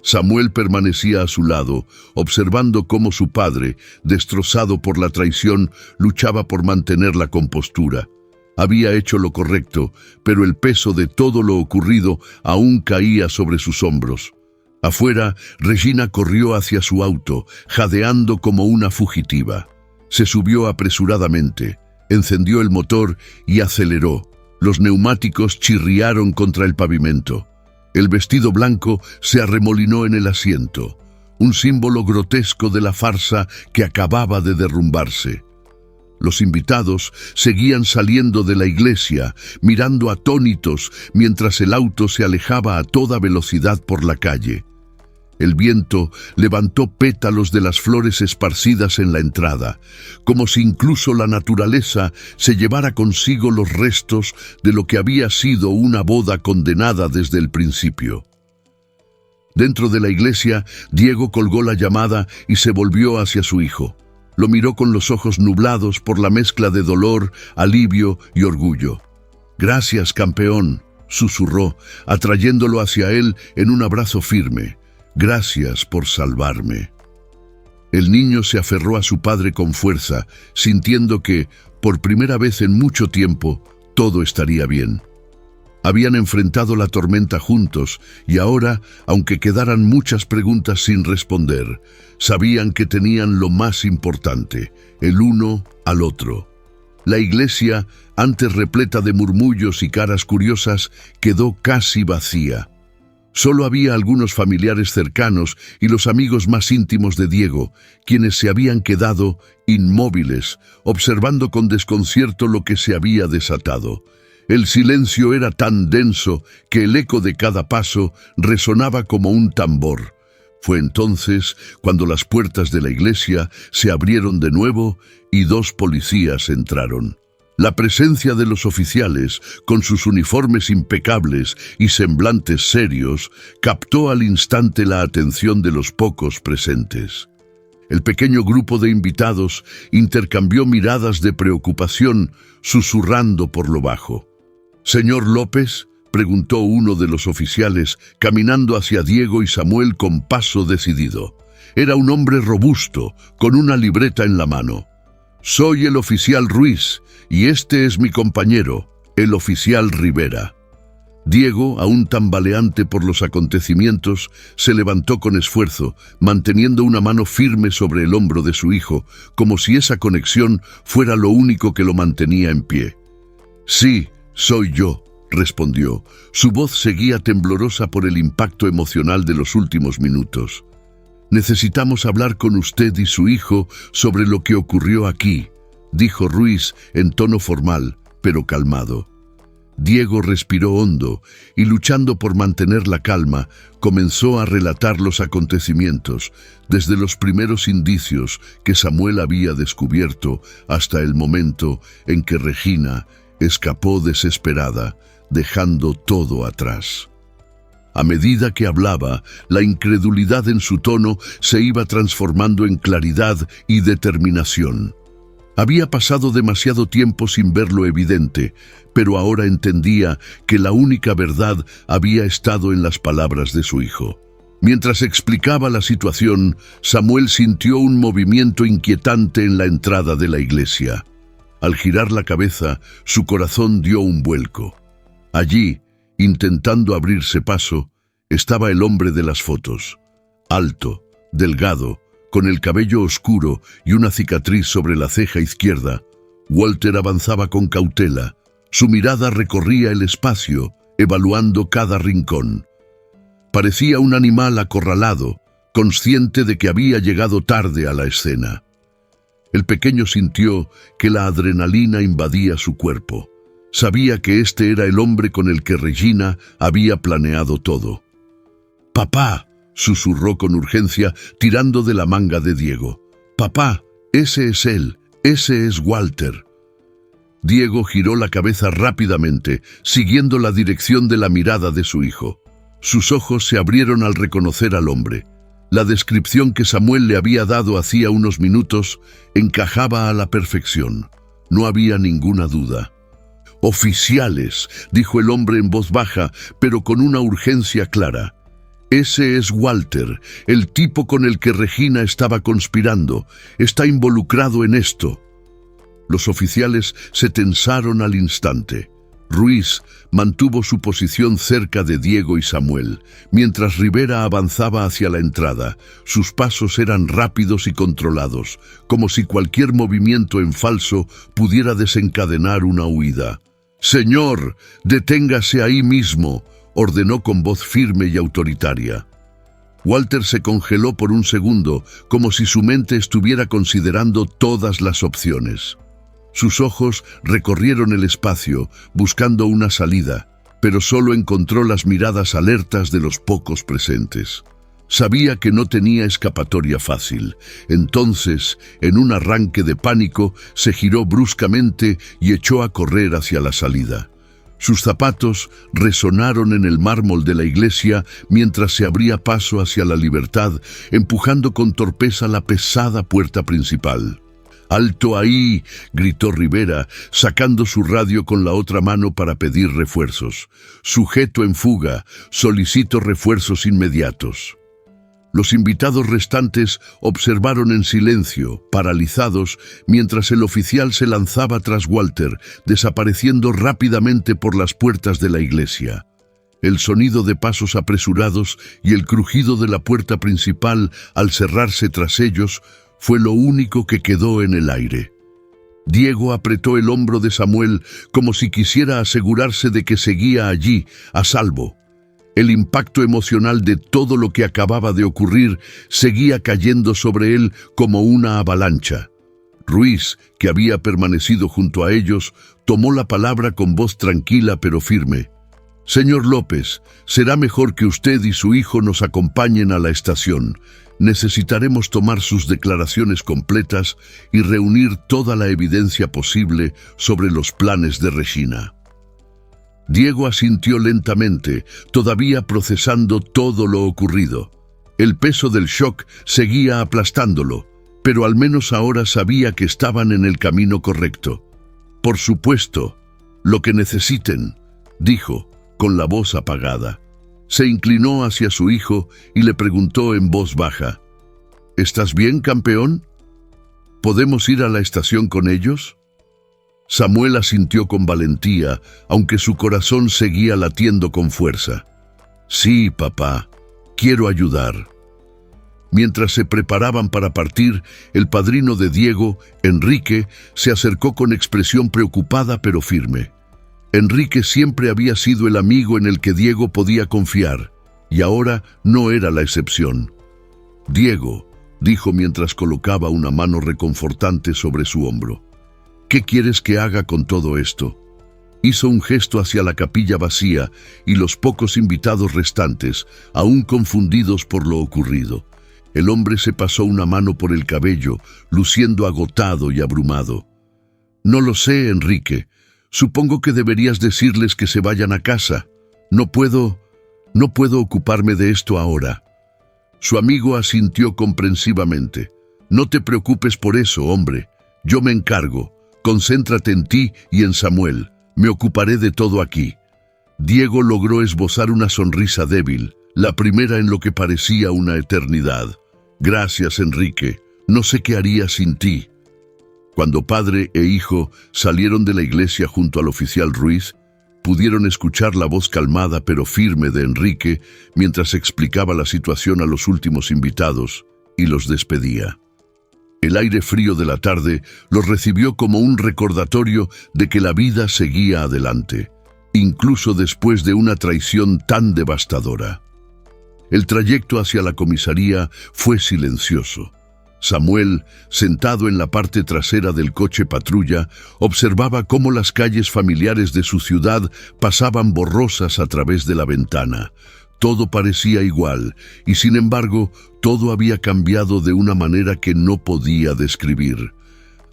Samuel permanecía a su lado, observando cómo su padre, destrozado por la traición, luchaba por mantener la compostura. Había hecho lo correcto, pero el peso de todo lo ocurrido aún caía sobre sus hombros. Afuera, Regina corrió hacia su auto, jadeando como una fugitiva. Se subió apresuradamente, encendió el motor y aceleró. Los neumáticos chirriaron contra el pavimento. El vestido blanco se arremolinó en el asiento, un símbolo grotesco de la farsa que acababa de derrumbarse. Los invitados seguían saliendo de la iglesia, mirando atónitos mientras el auto se alejaba a toda velocidad por la calle. El viento levantó pétalos de las flores esparcidas en la entrada, como si incluso la naturaleza se llevara consigo los restos de lo que había sido una boda condenada desde el principio. Dentro de la iglesia, Diego colgó la llamada y se volvió hacia su hijo. Lo miró con los ojos nublados por la mezcla de dolor, alivio y orgullo. «Gracias, campeón», susurró, atrayéndolo hacia él en un abrazo firme. «Gracias por salvarme». El niño se aferró a su padre con fuerza, sintiendo que, por primera vez en mucho tiempo, todo estaría bien. Habían enfrentado la tormenta juntos y ahora, aunque quedaran muchas preguntas sin responder, sabían que tenían lo más importante, el uno al otro. La iglesia, antes repleta de murmullos y caras curiosas, quedó casi vacía. Solo había algunos familiares cercanos y los amigos más íntimos de Diego, quienes se habían quedado inmóviles, observando con desconcierto lo que se había desatado. El silencio era tan denso que el eco de cada paso resonaba como un tambor. Fue entonces cuando las puertas de la iglesia se abrieron de nuevo y 2 policías entraron. La presencia de los oficiales, con sus uniformes impecables y semblantes serios, captó al instante la atención de los pocos presentes. El pequeño grupo de invitados intercambió miradas de preocupación, susurrando por lo bajo. «¿Señor López?», preguntó uno de los oficiales, caminando hacia Diego y Samuel con paso decidido. Era un hombre robusto, con una libreta en la mano. «Soy el oficial Ruiz, y este es mi compañero, el oficial Rivera». Diego, aún tambaleante por los acontecimientos, se levantó con esfuerzo, manteniendo una mano firme sobre el hombro de su hijo, como si esa conexión fuera lo único que lo mantenía en pie. «Sí, soy yo», respondió. Su voz seguía temblorosa por el impacto emocional de los últimos minutos. «Necesitamos hablar con usted y su hijo sobre lo que ocurrió aquí», dijo Ruiz en tono formal, pero calmado. Diego respiró hondo y, luchando por mantener la calma, comenzó a relatar los acontecimientos, desde los primeros indicios que Samuel había descubierto hasta el momento en que Regina escapó desesperada, dejando todo atrás. A medida que hablaba, la incredulidad en su tono se iba transformando en claridad y determinación. Había pasado demasiado tiempo sin ver lo evidente, pero ahora entendía que la única verdad había estado en las palabras de su hijo. Mientras explicaba la situación, Samuel sintió un movimiento inquietante en la entrada de la iglesia. Al girar la cabeza, su corazón dio un vuelco. Allí, intentando abrirse paso, estaba el hombre de las fotos. Alto, delgado, con el cabello oscuro y una cicatriz sobre la ceja izquierda, Walter avanzaba con cautela. Su mirada recorría el espacio, evaluando cada rincón. Parecía un animal acorralado, consciente de que había llegado tarde a la escena. El pequeño sintió que la adrenalina invadía su cuerpo. Sabía que este era el hombre con el que Regina había planeado todo. «Papá», susurró con urgencia, tirando de la manga de Diego. «Papá, ese es él, ese es Walter». Diego giró la cabeza rápidamente, siguiendo la dirección de la mirada de su hijo. Sus ojos se abrieron al reconocer al hombre. La descripción que Samuel le había dado hacía unos minutos encajaba a la perfección. No había ninguna duda. «Oficiales», dijo el hombre en voz baja, pero con una urgencia clara. «Ese es Walter, el tipo con el que Regina estaba conspirando. Está involucrado en esto». Los oficiales se tensaron al instante. Ruiz mantuvo su posición cerca de Diego y Samuel, mientras Rivera avanzaba hacia la entrada. Sus pasos eran rápidos y controlados, como si cualquier movimiento en falso pudiera desencadenar una huida. «Señor, deténgase ahí mismo», ordenó con voz firme y autoritaria. Walter se congeló por un segundo, como si su mente estuviera considerando todas las opciones. Sus ojos recorrieron el espacio, buscando una salida, pero solo encontró las miradas alertas de los pocos presentes. Sabía que no tenía escapatoria fácil. Entonces, en un arranque de pánico, se giró bruscamente y echó a correr hacia la salida. Sus zapatos resonaron en el mármol de la iglesia mientras se abría paso hacia la libertad, empujando con torpeza la pesada puerta principal. «¡Alto ahí!», gritó Rivera, sacando su radio con la otra mano para pedir refuerzos. «Sujeto en fuga, solicito refuerzos inmediatos». Los invitados restantes observaron en silencio, paralizados, mientras el oficial se lanzaba tras Walter, desapareciendo rápidamente por las puertas de la iglesia. El sonido de pasos apresurados y el crujido de la puerta principal al cerrarse tras ellos fue lo único que quedó en el aire. Diego apretó el hombro de Samuel como si quisiera asegurarse de que seguía allí, a salvo. El impacto emocional de todo lo que acababa de ocurrir seguía cayendo sobre él como una avalancha. Ruiz, que había permanecido junto a ellos, tomó la palabra con voz tranquila pero firme. «Señor López, será mejor que usted y su hijo nos acompañen a la estación. Necesitaremos tomar sus declaraciones completas y reunir toda la evidencia posible sobre los planes de Regina». Diego asintió lentamente, todavía procesando todo lo ocurrido. El peso del shock seguía aplastándolo, pero al menos ahora sabía que estaban en el camino correcto. «Por supuesto, lo que necesiten», dijo, con la voz apagada. Se inclinó hacia su hijo y le preguntó en voz baja, «¿Estás bien, campeón? ¿Podemos ir a la estación con ellos?» Samuel asintió con valentía, aunque su corazón seguía latiendo con fuerza. «Sí, papá, quiero ayudar». Mientras se preparaban para partir, el padrino de Diego, Enrique, se acercó con expresión preocupada pero firme. Enrique siempre había sido el amigo en el que Diego podía confiar, y ahora no era la excepción. «Diego», dijo mientras colocaba una mano reconfortante sobre su hombro, «¿qué quieres que haga con todo esto?» Hizo un gesto hacia la capilla vacía y los pocos invitados restantes, aún confundidos por lo ocurrido. El hombre se pasó una mano por el cabello, luciendo agotado y abrumado. «No lo sé, Enrique. Supongo que deberías decirles que se vayan a casa. No puedo ocuparme de esto ahora». Su amigo asintió comprensivamente. «No te preocupes por eso, hombre. Yo me encargo. Concéntrate en ti y en Samuel. Me ocuparé de todo aquí». Diego logró esbozar una sonrisa débil, la primera en lo que parecía una eternidad. «Gracias, Enrique. No sé qué haría sin ti». Cuando padre e hijo salieron de la iglesia junto al oficial Ruiz, pudieron escuchar la voz calmada pero firme de Enrique mientras explicaba la situación a los últimos invitados y los despedía. El aire frío de la tarde los recibió como un recordatorio de que la vida seguía adelante, incluso después de una traición tan devastadora. El trayecto hacia la comisaría fue silencioso. Samuel, sentado en la parte trasera del coche patrulla, observaba cómo las calles familiares de su ciudad pasaban borrosas a través de la ventana. Todo parecía igual, y sin embargo, todo había cambiado de una manera que no podía describir.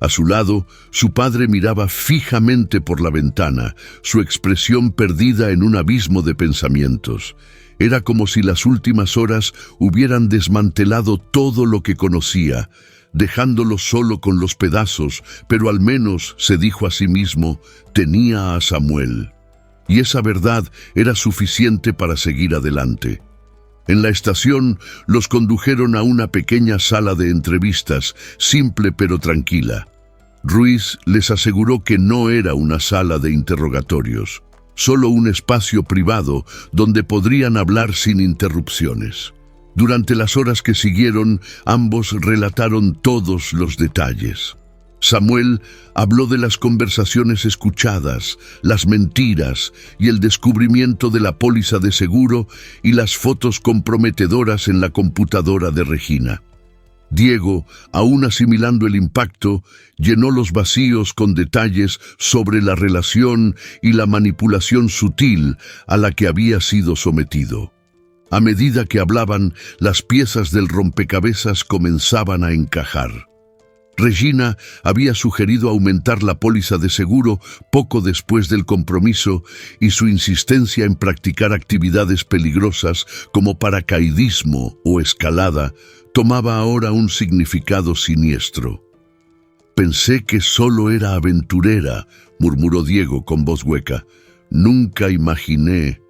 A su lado, su padre miraba fijamente por la ventana, su expresión perdida en un abismo de pensamientos. Era como si las últimas horas hubieran desmantelado todo lo que conocía, dejándolo solo con los pedazos, pero al menos, se dijo a sí mismo, tenía a Samuel. Y esa verdad era suficiente para seguir adelante. En la estación los condujeron a una pequeña sala de entrevistas, simple pero tranquila. Ruiz les aseguró que no era una sala de interrogatorios, solo un espacio privado donde podrían hablar sin interrupciones. Durante las horas que siguieron, ambos relataron todos los detalles. Samuel habló de las conversaciones escuchadas, las mentiras y el descubrimiento de la póliza de seguro y las fotos comprometedoras en la computadora de Regina. Diego, aún asimilando el impacto, llenó los vacíos con detalles sobre la relación y la manipulación sutil a la que había sido sometido. A medida que hablaban, las piezas del rompecabezas comenzaban a encajar. Regina había sugerido aumentar la póliza de seguro poco después del compromiso y su insistencia en practicar actividades peligrosas como paracaidismo o escalada tomaba ahora un significado siniestro. «Pensé que solo era aventurera», murmuró Diego con voz hueca. «Nunca imaginé».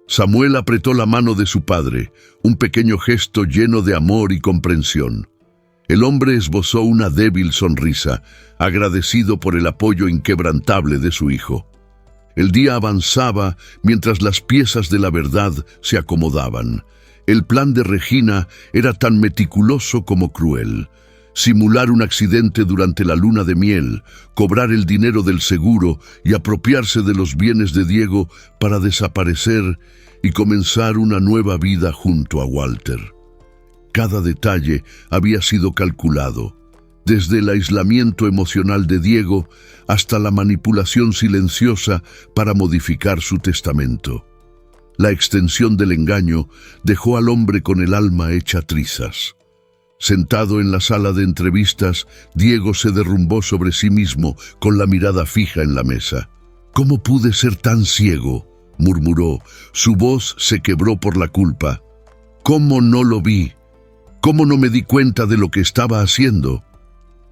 Samuel apretó la mano de su padre, un pequeño gesto lleno de amor y comprensión. El hombre esbozó una débil sonrisa, agradecido por el apoyo inquebrantable de su hijo. El día avanzaba mientras las piezas de la verdad se acomodaban. El plan de Regina era tan meticuloso como cruel. Simular un accidente durante la luna de miel, cobrar el dinero del seguro y apropiarse de los bienes de Diego para desaparecer y comenzar una nueva vida junto a Walter. Cada detalle había sido calculado, desde el aislamiento emocional de Diego hasta la manipulación silenciosa para modificar su testamento. La extensión del engaño dejó al hombre con el alma hecha trizas. Sentado en la sala de entrevistas, Diego se derrumbó sobre sí mismo con la mirada fija en la mesa. «¿Cómo pude ser tan ciego?», murmuró. Su voz se quebró por la culpa. «¿Cómo no lo vi? ¿Cómo no me di cuenta de lo que estaba haciendo?».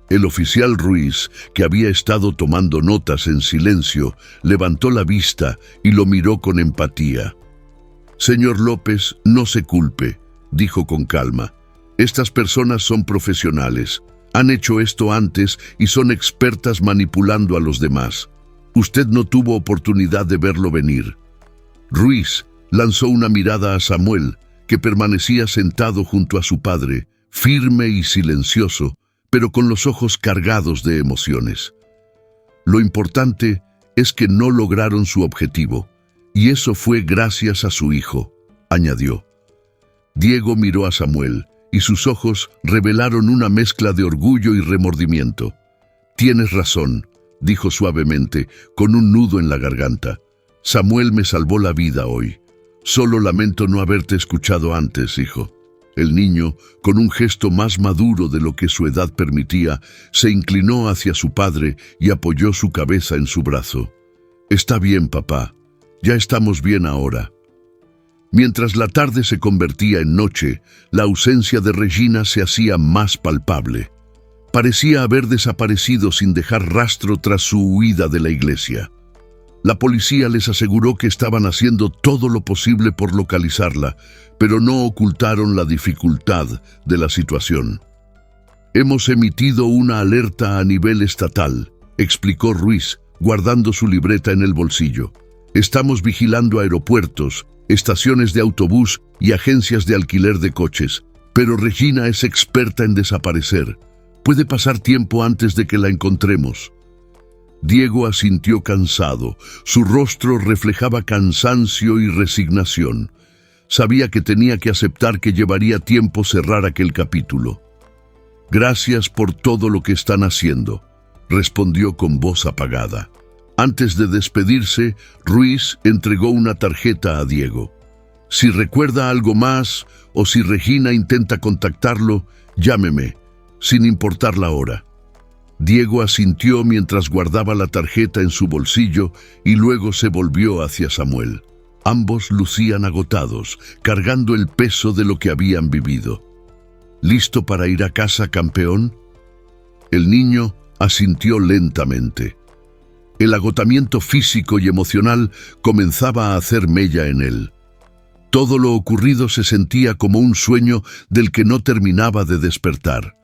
El oficial Ruiz, que había estado tomando notas en silencio, levantó la vista y lo miró con empatía. «Señor López, no se culpe», dijo con calma. «Estas personas son profesionales. Han hecho esto antes y son expertas manipulando a los demás. Usted no tuvo oportunidad de verlo venir». Ruiz lanzó una mirada a Samuel, que permanecía sentado junto a su padre, firme y silencioso, pero con los ojos cargados de emociones. «Lo importante es que no lograron su objetivo, y eso fue gracias a su hijo», añadió. Diego miró a Samuel, y sus ojos revelaron una mezcla de orgullo y remordimiento. «Tienes razón», dijo suavemente, con un nudo en la garganta. «Samuel me salvó la vida hoy. Solo lamento no haberte escuchado antes, hijo». El niño, con un gesto más maduro de lo que su edad permitía, se inclinó hacia su padre y apoyó su cabeza en su brazo. «Está bien, papá. Ya estamos bien ahora». Mientras la tarde se convertía en noche, la ausencia de Regina se hacía más palpable. Parecía haber desaparecido sin dejar rastro tras su huida de la iglesia. La policía les aseguró que estaban haciendo todo lo posible por localizarla, pero no ocultaron la dificultad de la situación. «Hemos emitido una alerta a nivel estatal», explicó Ruiz, guardando su libreta en el bolsillo. «Estamos vigilando aeropuertos, estaciones de autobús y agencias de alquiler de coches, pero Regina es experta en desaparecer. Puede pasar tiempo antes de que la encontremos». Diego asintió cansado. Su rostro reflejaba cansancio y resignación. Sabía que tenía que aceptar que llevaría tiempo cerrar aquel capítulo. «Gracias por todo lo que están haciendo», respondió con voz apagada. Antes de despedirse, Ruiz entregó una tarjeta a Diego. «Si recuerda algo más o si Regina intenta contactarlo, llámeme, sin importar la hora». Diego asintió mientras guardaba la tarjeta en su bolsillo y luego se volvió hacia Samuel. Ambos lucían agotados, cargando el peso de lo que habían vivido. «¿Listo para ir a casa, campeón?». El niño asintió lentamente. El agotamiento físico y emocional comenzaba a hacer mella en él. Todo lo ocurrido se sentía como un sueño del que no terminaba de despertar.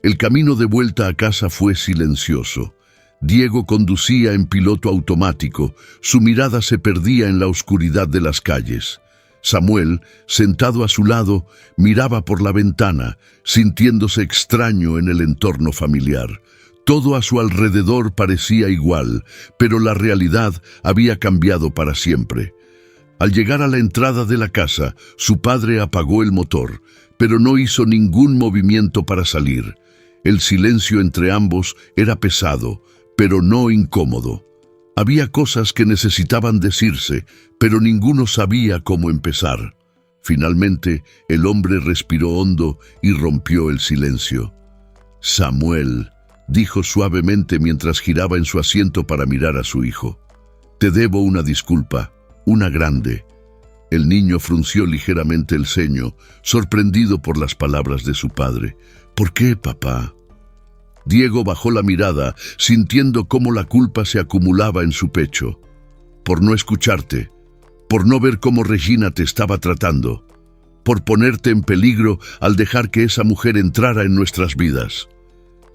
El camino de vuelta a casa fue silencioso. Diego conducía en piloto automático, su mirada se perdía en la oscuridad de las calles. Samuel, sentado a su lado, miraba por la ventana, sintiéndose extraño en el entorno familiar. Todo a su alrededor parecía igual, pero la realidad había cambiado para siempre. Al llegar a la entrada de la casa, su padre apagó el motor, pero no hizo ningún movimiento para salir. El silencio entre ambos era pesado, pero no incómodo. Había cosas que necesitaban decirse, pero ninguno sabía cómo empezar. Finalmente, el hombre respiró hondo y rompió el silencio. «Samuel», dijo suavemente mientras giraba en su asiento para mirar a su hijo. «Te debo una disculpa, una grande». El niño frunció ligeramente el ceño, sorprendido por las palabras de su padre. «¿Por qué, papá?». Diego bajó la mirada, sintiendo cómo la culpa se acumulaba en su pecho. «Por no escucharte, por no ver cómo Regina te estaba tratando, por ponerte en peligro al dejar que esa mujer entrara en nuestras vidas.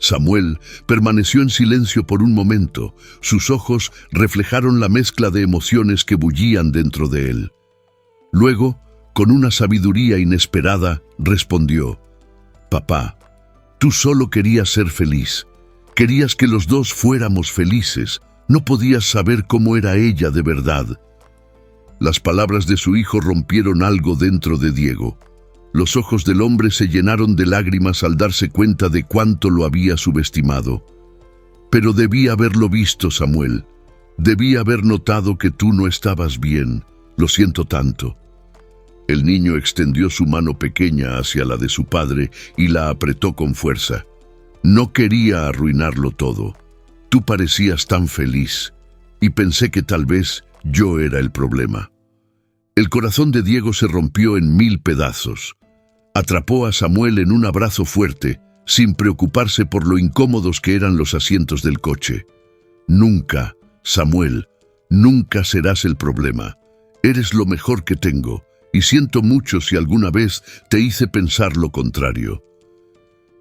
Samuel permaneció en silencio por un momento. Sus ojos reflejaron la mezcla de emociones que bullían dentro de él. Luego, con una sabiduría inesperada, respondió: «Papá, tú solo querías ser feliz. Querías que los dos fuéramos felices. No podías saber cómo era ella de verdad». Las palabras de su hijo rompieron algo dentro de Diego. Los ojos del hombre se llenaron de lágrimas al darse cuenta de cuánto lo había subestimado. «Pero debí haberlo visto, Samuel. Debí haber notado que tú no estabas bien. Lo siento tanto». El niño extendió su mano pequeña hacia la de su padre y la apretó con fuerza. «No quería arruinarlo todo. Tú parecías tan feliz, y pensé que tal vez yo era el problema». El corazón de Diego se rompió en 1000 pedazos. Atrapó a Samuel en un abrazo fuerte, sin preocuparse por lo incómodos que eran los asientos del coche. «Nunca, Samuel, nunca serás el problema. Eres lo mejor que tengo, y siento mucho si alguna vez te hice pensar lo contrario».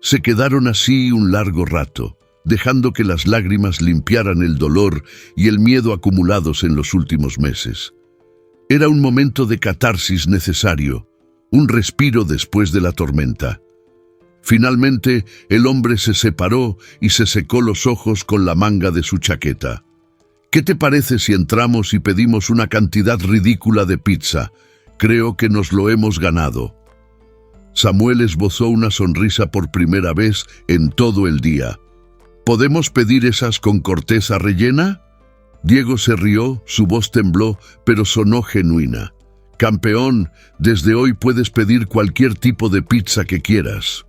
Se quedaron así un largo rato, dejando que las lágrimas limpiaran el dolor y el miedo acumulados en los últimos meses. Era un momento de catarsis necesario, un respiro después de la tormenta. Finalmente, el hombre se separó y se secó los ojos con la manga de su chaqueta. «¿Qué te parece si entramos y pedimos una cantidad ridícula de pizza? Creo que nos lo hemos ganado». Samuel esbozó una sonrisa por primera vez en todo el día. «¿Podemos pedir esas con corteza rellena?». Diego se rió, su voz tembló, pero sonó genuina. «Campeón, desde hoy puedes pedir cualquier tipo de pizza que quieras».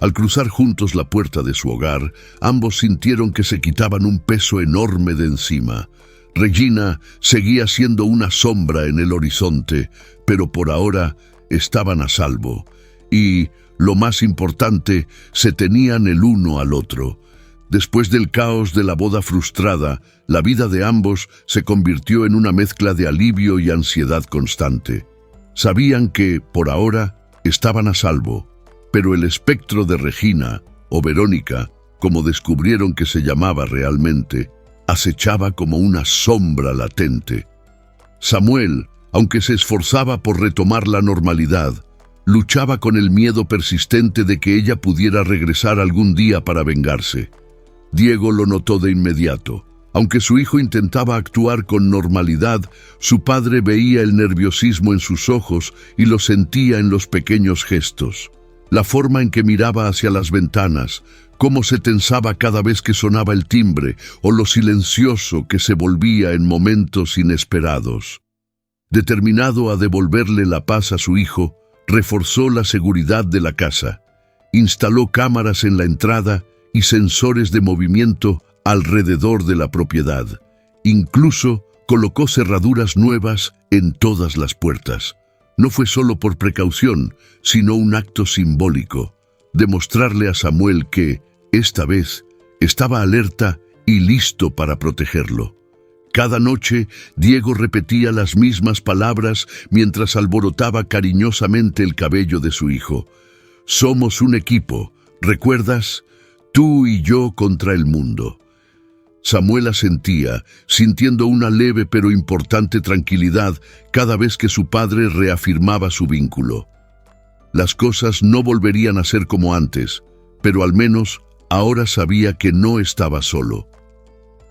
Al cruzar juntos la puerta de su hogar, ambos sintieron que se quitaban un peso enorme de encima. Regina seguía siendo una sombra en el horizonte, pero por ahora estaban a salvo. Y, lo más importante, se tenían el uno al otro. Después del caos de la boda frustrada, la vida de ambos se convirtió en una mezcla de alivio y ansiedad constante. Sabían que, por ahora, estaban a salvo, pero el espectro de Regina, o Verónica, como descubrieron que se llamaba realmente, acechaba como una sombra latente. Samuel, aunque se esforzaba por retomar la normalidad, luchaba con el miedo persistente de que ella pudiera regresar algún día para vengarse. Diego lo notó de inmediato. Aunque su hijo intentaba actuar con normalidad, su padre veía el nerviosismo en sus ojos y lo sentía en los pequeños gestos. La forma en que miraba hacia las ventanas, cómo se tensaba cada vez que sonaba el timbre, o lo silencioso que se volvía en momentos inesperados. Determinado a devolverle la paz a su hijo, reforzó la seguridad de la casa. Instaló cámaras en la entrada y sensores de movimiento alrededor de la propiedad. Incluso colocó cerraduras nuevas en todas las puertas. No fue solo por precaución, sino un acto simbólico, demostrarle a Samuel que, esta vez, estaba alerta y listo para protegerlo. Cada noche, Diego repetía las mismas palabras mientras alborotaba cariñosamente el cabello de su hijo. «Somos un equipo, ¿recuerdas? Tú y yo contra el mundo». Samuel asentía, sintiendo una leve pero importante tranquilidad cada vez que su padre reafirmaba su vínculo. Las cosas no volverían a ser como antes, pero al menos ahora sabía que no estaba solo.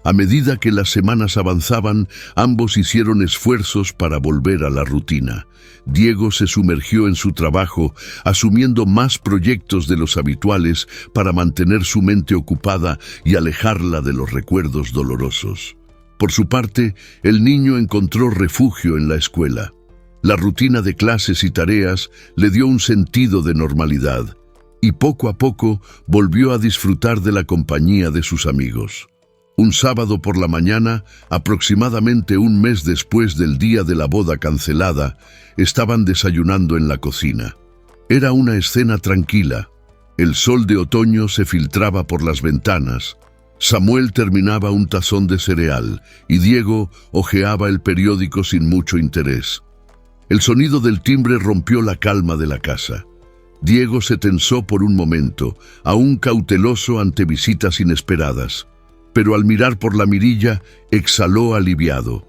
A medida que las semanas avanzaban, ambos hicieron esfuerzos para volver a la rutina. Diego se sumergió en su trabajo, asumiendo más proyectos de los habituales para mantener su mente ocupada y alejarla de los recuerdos dolorosos. Por su parte, el niño encontró refugio en la escuela. La rutina de clases y tareas le dio un sentido de normalidad, y poco a poco volvió a disfrutar de la compañía de sus amigos. Un sábado por la mañana, aproximadamente un mes después del día de la boda cancelada, estaban desayunando en la cocina. Era una escena tranquila. El sol de otoño se filtraba por las ventanas. Samuel terminaba un tazón de cereal y Diego hojeaba el periódico sin mucho interés. El sonido del timbre rompió la calma de la casa. Diego se tensó por un momento, aún cauteloso ante visitas inesperadas, pero al mirar por la mirilla exhaló aliviado.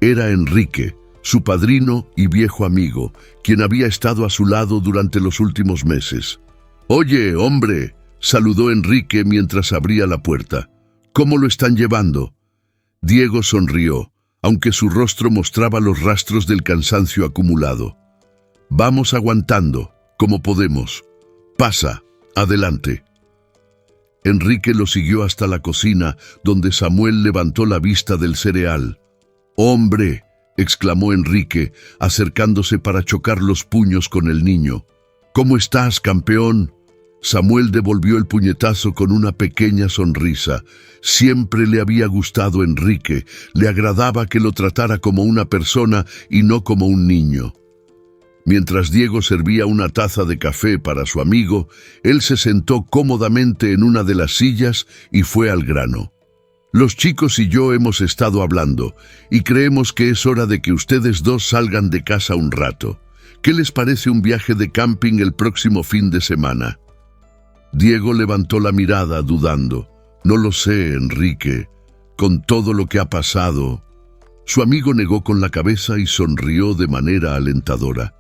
Era Enrique, su padrino y viejo amigo, quien había estado a su lado durante los últimos meses. «Oye, hombre», saludó Enrique mientras abría la puerta. «¿Cómo lo están llevando?» Diego sonrió, aunque su rostro mostraba los rastros del cansancio acumulado. «Vamos aguantando, como podemos. Pasa, adelante». Enrique lo siguió hasta la cocina, donde Samuel levantó la vista del cereal. «¡Hombre!», exclamó Enrique, acercándose para chocar los puños con el niño. «¿Cómo estás, campeón?». Samuel devolvió el puñetazo con una pequeña sonrisa. Siempre le había gustado Enrique, le agradaba que lo tratara como una persona y no como un niño. Mientras Diego servía una taza de café para su amigo, él se sentó cómodamente en una de las sillas y fue al grano. «Los chicos y yo hemos estado hablando, y creemos que es hora de que ustedes dos salgan de casa un rato. ¿Qué les parece un viaje de camping el próximo fin de semana?» Diego levantó la mirada, dudando. «No lo sé, Enrique. Con todo lo que ha pasado». Su amigo negó con la cabeza y sonrió de manera alentadora.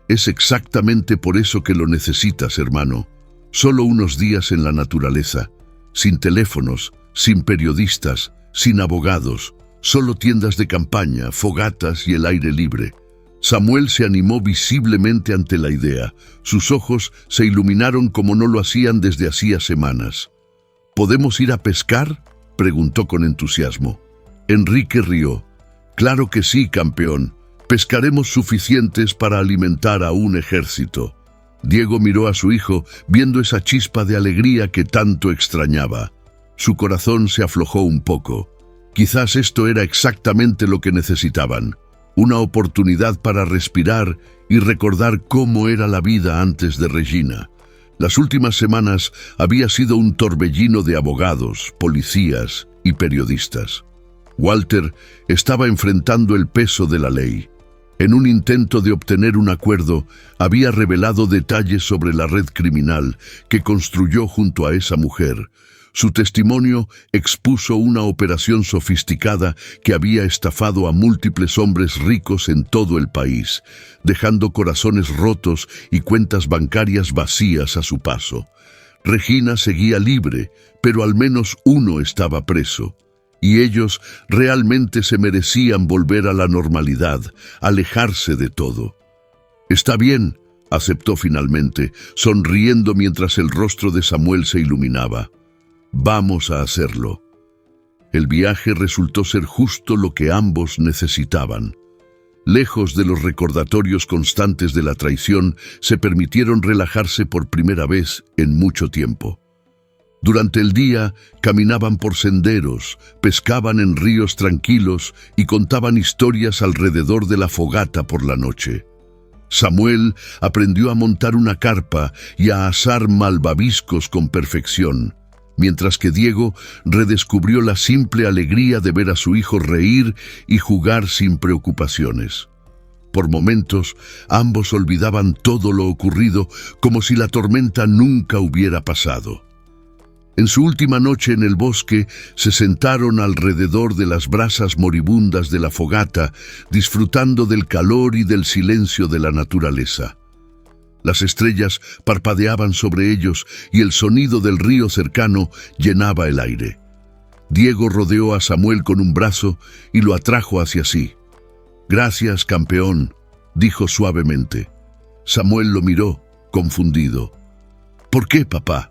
«Es exactamente por eso que lo necesitas, hermano. Solo unos días en la naturaleza, sin teléfonos, sin periodistas, sin abogados, solo tiendas de campaña, fogatas y el aire libre». Samuel se animó visiblemente ante la idea. Sus ojos se iluminaron como no lo hacían desde hacía semanas. «¿Podemos ir a pescar?», preguntó con entusiasmo. Enrique rió. «Claro que sí, campeón. Pescaremos suficientes para alimentar a un ejército». Diego miró a su hijo, viendo esa chispa de alegría que tanto extrañaba. Su corazón se aflojó un poco. Quizás esto era exactamente lo que necesitaban. Una oportunidad para respirar y recordar cómo era la vida antes de Regina. Las últimas semanas había sido un torbellino de abogados, policías y periodistas. Walter estaba enfrentando el peso de la ley. En un intento de obtener un acuerdo, había revelado detalles sobre la red criminal que construyó junto a esa mujer. Su testimonio expuso una operación sofisticada que había estafado a múltiples hombres ricos en todo el país, dejando corazones rotos y cuentas bancarias vacías a su paso. Regina seguía libre, pero al menos uno estaba preso. Y ellos realmente se merecían volver a la normalidad, alejarse de todo. «Está bien», aceptó finalmente, sonriendo mientras el rostro de Samuel se iluminaba. «Vamos a hacerlo». El viaje resultó ser justo lo que ambos necesitaban. Lejos de los recordatorios constantes de la traición, se permitieron relajarse por primera vez en mucho tiempo. Durante el día, caminaban por senderos, pescaban en ríos tranquilos y contaban historias alrededor de la fogata por la noche. Samuel aprendió a montar una carpa y a asar malvaviscos con perfección, mientras que Diego redescubrió la simple alegría de ver a su hijo reír y jugar sin preocupaciones. Por momentos, ambos olvidaban todo lo ocurrido como si la tormenta nunca hubiera pasado. En su última noche en el bosque, se sentaron alrededor de las brasas moribundas de la fogata, disfrutando del calor y del silencio de la naturaleza. Las estrellas parpadeaban sobre ellos y el sonido del río cercano llenaba el aire. Diego rodeó a Samuel con un brazo y lo atrajo hacia sí. «Gracias, campeón», dijo suavemente. Samuel lo miró, confundido. «¿Por qué, papá?».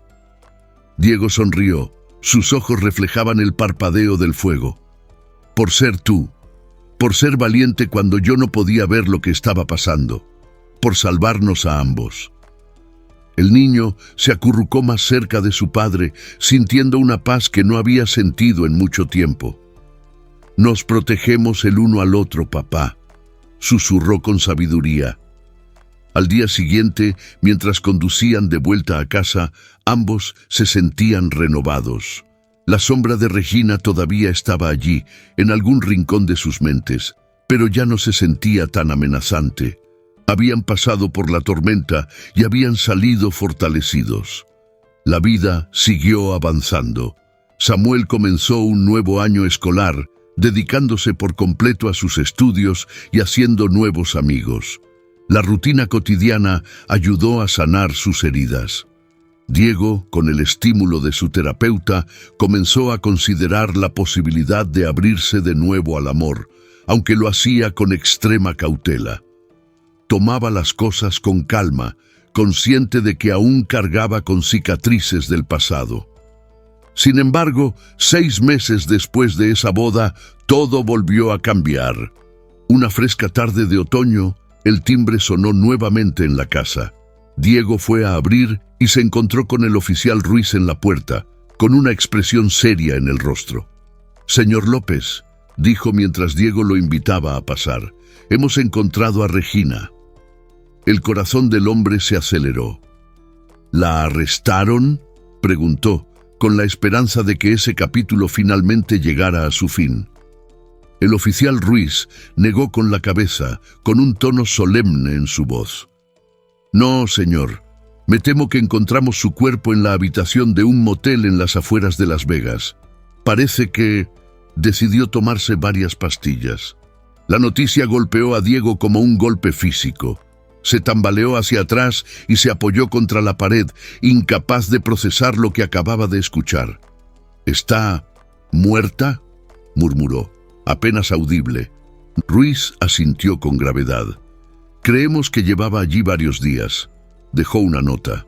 Diego sonrió. Sus ojos reflejaban el parpadeo del fuego. «Por ser tú. Por ser valiente cuando yo no podía ver lo que estaba pasando. Por salvarnos a ambos». El niño se acurrucó más cerca de su padre, sintiendo una paz que no había sentido en mucho tiempo. «Nos protegemos el uno al otro, papá», susurró con sabiduría. Al día siguiente, mientras conducían de vuelta a casa, ambos se sentían renovados. La sombra de Regina todavía estaba allí, en algún rincón de sus mentes, pero ya no se sentía tan amenazante. Habían pasado por la tormenta y habían salido fortalecidos. La vida siguió avanzando. Samuel comenzó un nuevo año escolar, dedicándose por completo a sus estudios y haciendo nuevos amigos. La rutina cotidiana ayudó a sanar sus heridas. Diego, con el estímulo de su terapeuta, comenzó a considerar la posibilidad de abrirse de nuevo al amor, aunque lo hacía con extrema cautela. Tomaba las cosas con calma, consciente de que aún cargaba con cicatrices del pasado. Sin embargo, 6 meses después de esa boda, todo volvió a cambiar. Una fresca tarde de otoño, el timbre sonó nuevamente en la casa. Diego fue a abrir y se encontró con el oficial Ruiz en la puerta, con una expresión seria en el rostro. «Señor López», dijo mientras Diego lo invitaba a pasar, «hemos encontrado a Regina». El corazón del hombre se aceleró. «¿La arrestaron?», preguntó, con la esperanza de que ese capítulo finalmente llegara a su fin. El oficial Ruiz negó con la cabeza, con un tono solemne en su voz. «No, señor. Me temo que encontramos su cuerpo en la habitación de un motel en las afueras de Las Vegas. Parece que decidió tomarse varias pastillas». La noticia golpeó a Diego como un golpe físico. Se tambaleó hacia atrás y se apoyó contra la pared, incapaz de procesar lo que acababa de escuchar. «¿Está muerta?», murmuró, apenas audible. Ruiz asintió con gravedad. «Creemos que llevaba allí varios días». Dejó una nota.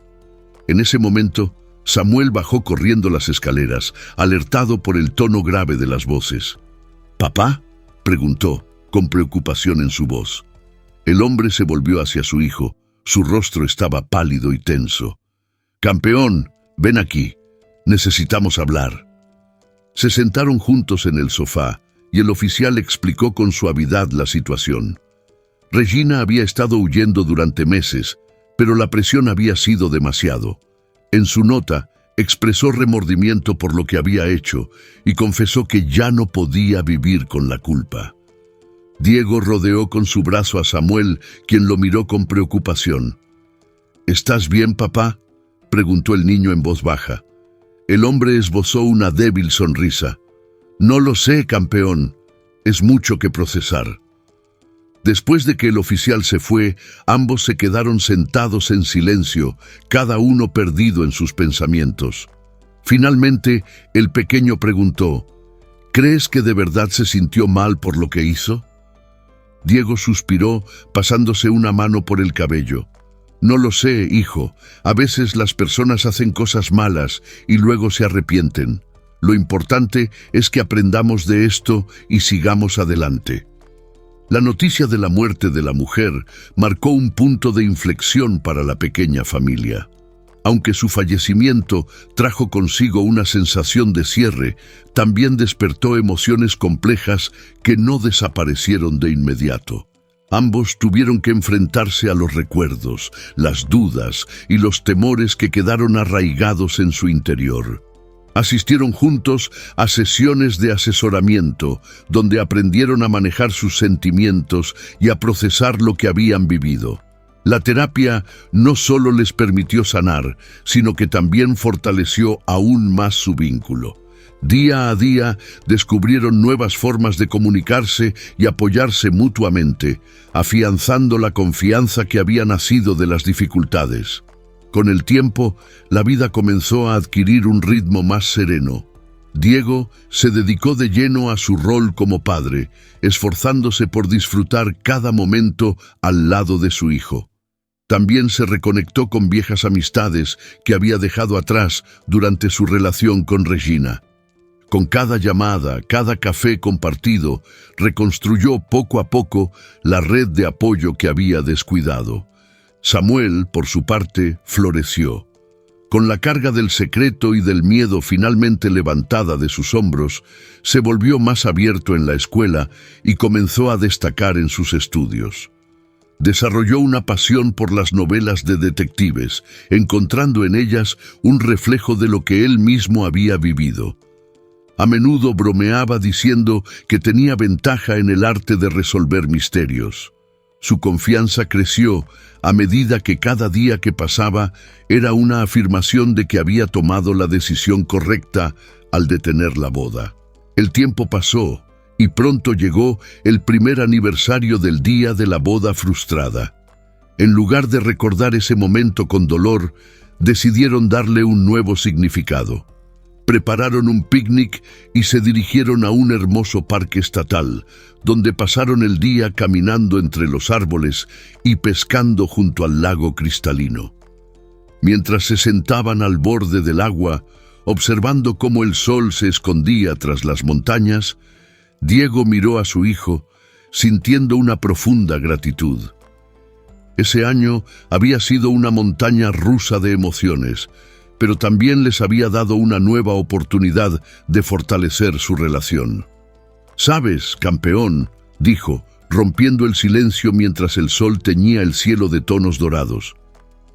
En ese momento, Samuel bajó corriendo las escaleras, alertado por el tono grave de las voces. «¿Papá?», preguntó, con preocupación en su voz. El hombre se volvió hacia su hijo. Su rostro estaba pálido y tenso. «Campeón, ven aquí. Necesitamos hablar». Se sentaron juntos en el sofá y el oficial explicó con suavidad la situación. Regina había estado huyendo durante meses, pero la presión había sido demasiado. En su nota, expresó remordimiento por lo que había hecho y confesó que ya no podía vivir con la culpa. Diego rodeó con su brazo a Samuel, quien lo miró con preocupación. «¿Estás bien, papá?», preguntó el niño en voz baja. El hombre esbozó una débil sonrisa. «No lo sé, campeón. Es mucho que procesar». Después de que el oficial se fue, ambos se quedaron sentados en silencio, cada uno perdido en sus pensamientos. Finalmente, el pequeño preguntó, «¿Crees que de verdad se sintió mal por lo que hizo?». Diego suspiró, pasándose una mano por el cabello. «No lo sé, hijo. A veces las personas hacen cosas malas y luego se arrepienten. Lo importante es que aprendamos de esto y sigamos adelante». La noticia de la muerte de la mujer marcó un punto de inflexión para la pequeña familia. Aunque su fallecimiento trajo consigo una sensación de cierre, también despertó emociones complejas que no desaparecieron de inmediato. Ambos tuvieron que enfrentarse a los recuerdos, las dudas y los temores que quedaron arraigados en su interior. Asistieron juntos a sesiones de asesoramiento, donde aprendieron a manejar sus sentimientos y a procesar lo que habían vivido. La terapia no solo les permitió sanar, sino que también fortaleció aún más su vínculo. Día a día descubrieron nuevas formas de comunicarse y apoyarse mutuamente, afianzando la confianza que había nacido de las dificultades. Con el tiempo, la vida comenzó a adquirir un ritmo más sereno. Diego se dedicó de lleno a su rol como padre, esforzándose por disfrutar cada momento al lado de su hijo. También se reconectó con viejas amistades que había dejado atrás durante su relación con Regina. Con cada llamada, cada café compartido, reconstruyó poco a poco la red de apoyo que había descuidado. Samuel, por su parte, floreció. Con la carga del secreto y del miedo finalmente levantada de sus hombros, se volvió más abierto en la escuela y comenzó a destacar en sus estudios. Desarrolló una pasión por las novelas de detectives, encontrando en ellas un reflejo de lo que él mismo había vivido. A menudo bromeaba diciendo que tenía ventaja en el arte de resolver misterios. Su confianza creció a medida que cada día que pasaba era una afirmación de que había tomado la decisión correcta al detener la boda. El tiempo pasó y pronto llegó el primer aniversario del día de la boda frustrada. En lugar de recordar ese momento con dolor, decidieron darle un nuevo significado. Prepararon un picnic y se dirigieron a un hermoso parque estatal, donde pasaron el día caminando entre los árboles y pescando junto al lago cristalino. Mientras se sentaban al borde del agua, observando cómo el sol se escondía tras las montañas, Diego miró a su hijo, sintiendo una profunda gratitud. Ese año había sido una montaña rusa de emociones, pero también les había dado una nueva oportunidad de fortalecer su relación. «¿Sabes, campeón?», dijo, rompiendo el silencio mientras el sol teñía el cielo de tonos dorados.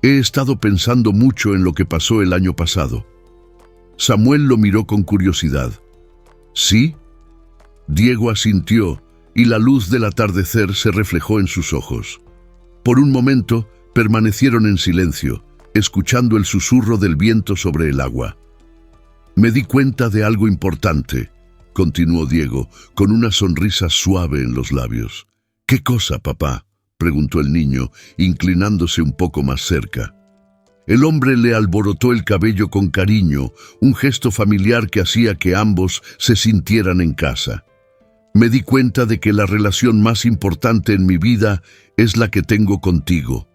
«He estado pensando mucho en lo que pasó el año pasado». Samuel lo miró con curiosidad. «¿Sí?». Diego asintió y la luz del atardecer se reflejó en sus ojos. Por un momento permanecieron en silencio, escuchando el susurro del viento sobre el agua. «Me di cuenta de algo importante», continuó Diego, con una sonrisa suave en los labios. «¿Qué cosa, papá?», preguntó el niño, inclinándose un poco más cerca. El hombre le alborotó el cabello con cariño, un gesto familiar que hacía que ambos se sintieran en casa. «Me di cuenta de que la relación más importante en mi vida es la que tengo contigo».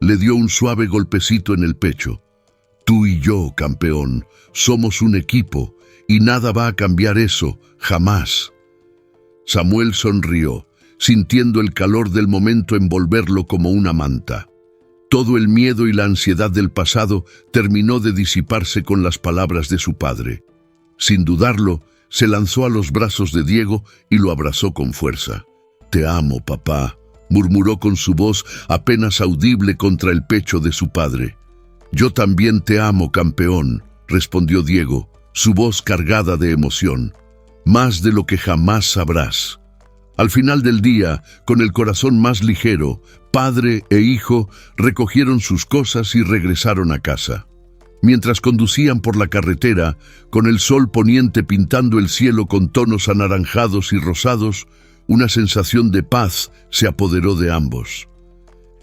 Le dio un suave golpecito en el pecho. «Tú y yo, campeón, somos un equipo, y nada va a cambiar eso, jamás». Samuel sonrió, sintiendo el calor del momento envolverlo como una manta. Todo el miedo y la ansiedad del pasado terminó de disiparse con las palabras de su padre. Sin dudarlo, se lanzó a los brazos de Diego y lo abrazó con fuerza. «Te amo, papá», murmuró con su voz apenas audible contra el pecho de su padre. «Yo también te amo, campeón», respondió Diego, su voz cargada de emoción. «Más de lo que jamás sabrás». Al final del día, con el corazón más ligero, padre e hijo recogieron sus cosas y regresaron a casa. Mientras conducían por la carretera, con el sol poniente pintando el cielo con tonos anaranjados y rosados, una sensación de paz se apoderó de ambos.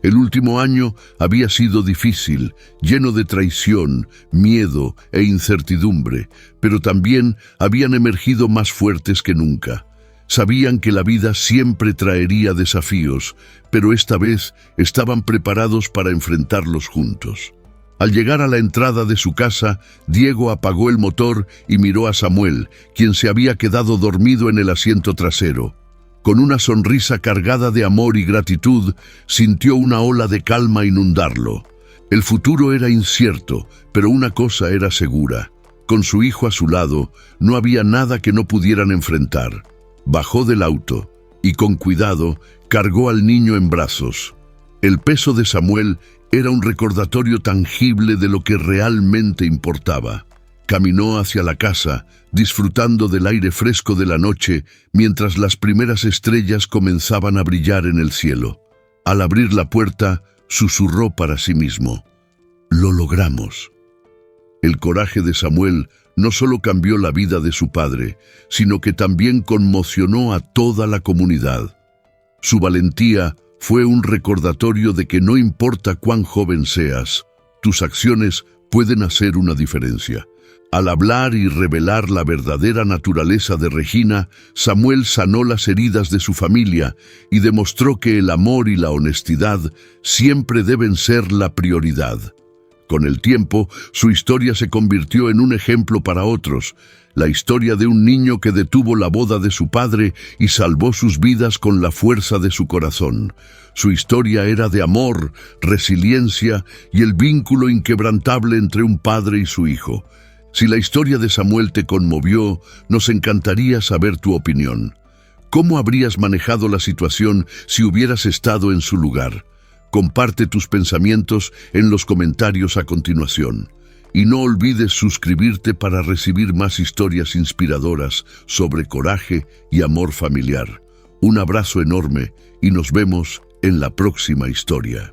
El último año había sido difícil, lleno de traición, miedo e incertidumbre, pero también habían emergido más fuertes que nunca. Sabían que la vida siempre traería desafíos, pero esta vez estaban preparados para enfrentarlos juntos. Al llegar a la entrada de su casa, Diego apagó el motor y miró a Samuel, quien se había quedado dormido en el asiento trasero. Con una sonrisa cargada de amor y gratitud, sintió una ola de calma inundarlo. El futuro era incierto, pero una cosa era segura. Con su hijo a su lado, no había nada que no pudieran enfrentar. Bajó del auto y, con cuidado, cargó al niño en brazos. El peso de Samuel era un recordatorio tangible de lo que realmente importaba. Caminó hacia la casa, disfrutando del aire fresco de la noche, mientras las primeras estrellas comenzaban a brillar en el cielo. Al abrir la puerta, susurró para sí mismo: «Lo logramos». El coraje de Samuel no solo cambió la vida de su padre, sino que también conmocionó a toda la comunidad. Su valentía fue un recordatorio de que no importa cuán joven seas, tus acciones pueden hacer una diferencia. Al hablar y revelar la verdadera naturaleza de Regina, Samuel sanó las heridas de su familia y demostró que el amor y la honestidad siempre deben ser la prioridad. Con el tiempo, su historia se convirtió en un ejemplo para otros, la historia de un niño que detuvo la boda de su padre y salvó sus vidas con la fuerza de su corazón. Su historia era de amor, resiliencia y el vínculo inquebrantable entre un padre y su hijo. Si la historia de Samuel te conmovió, nos encantaría saber tu opinión. ¿Cómo habrías manejado la situación si hubieras estado en su lugar? Comparte tus pensamientos en los comentarios a continuación. Y no olvides suscribirte para recibir más historias inspiradoras sobre coraje y amor familiar. Un abrazo enorme y nos vemos en la próxima historia.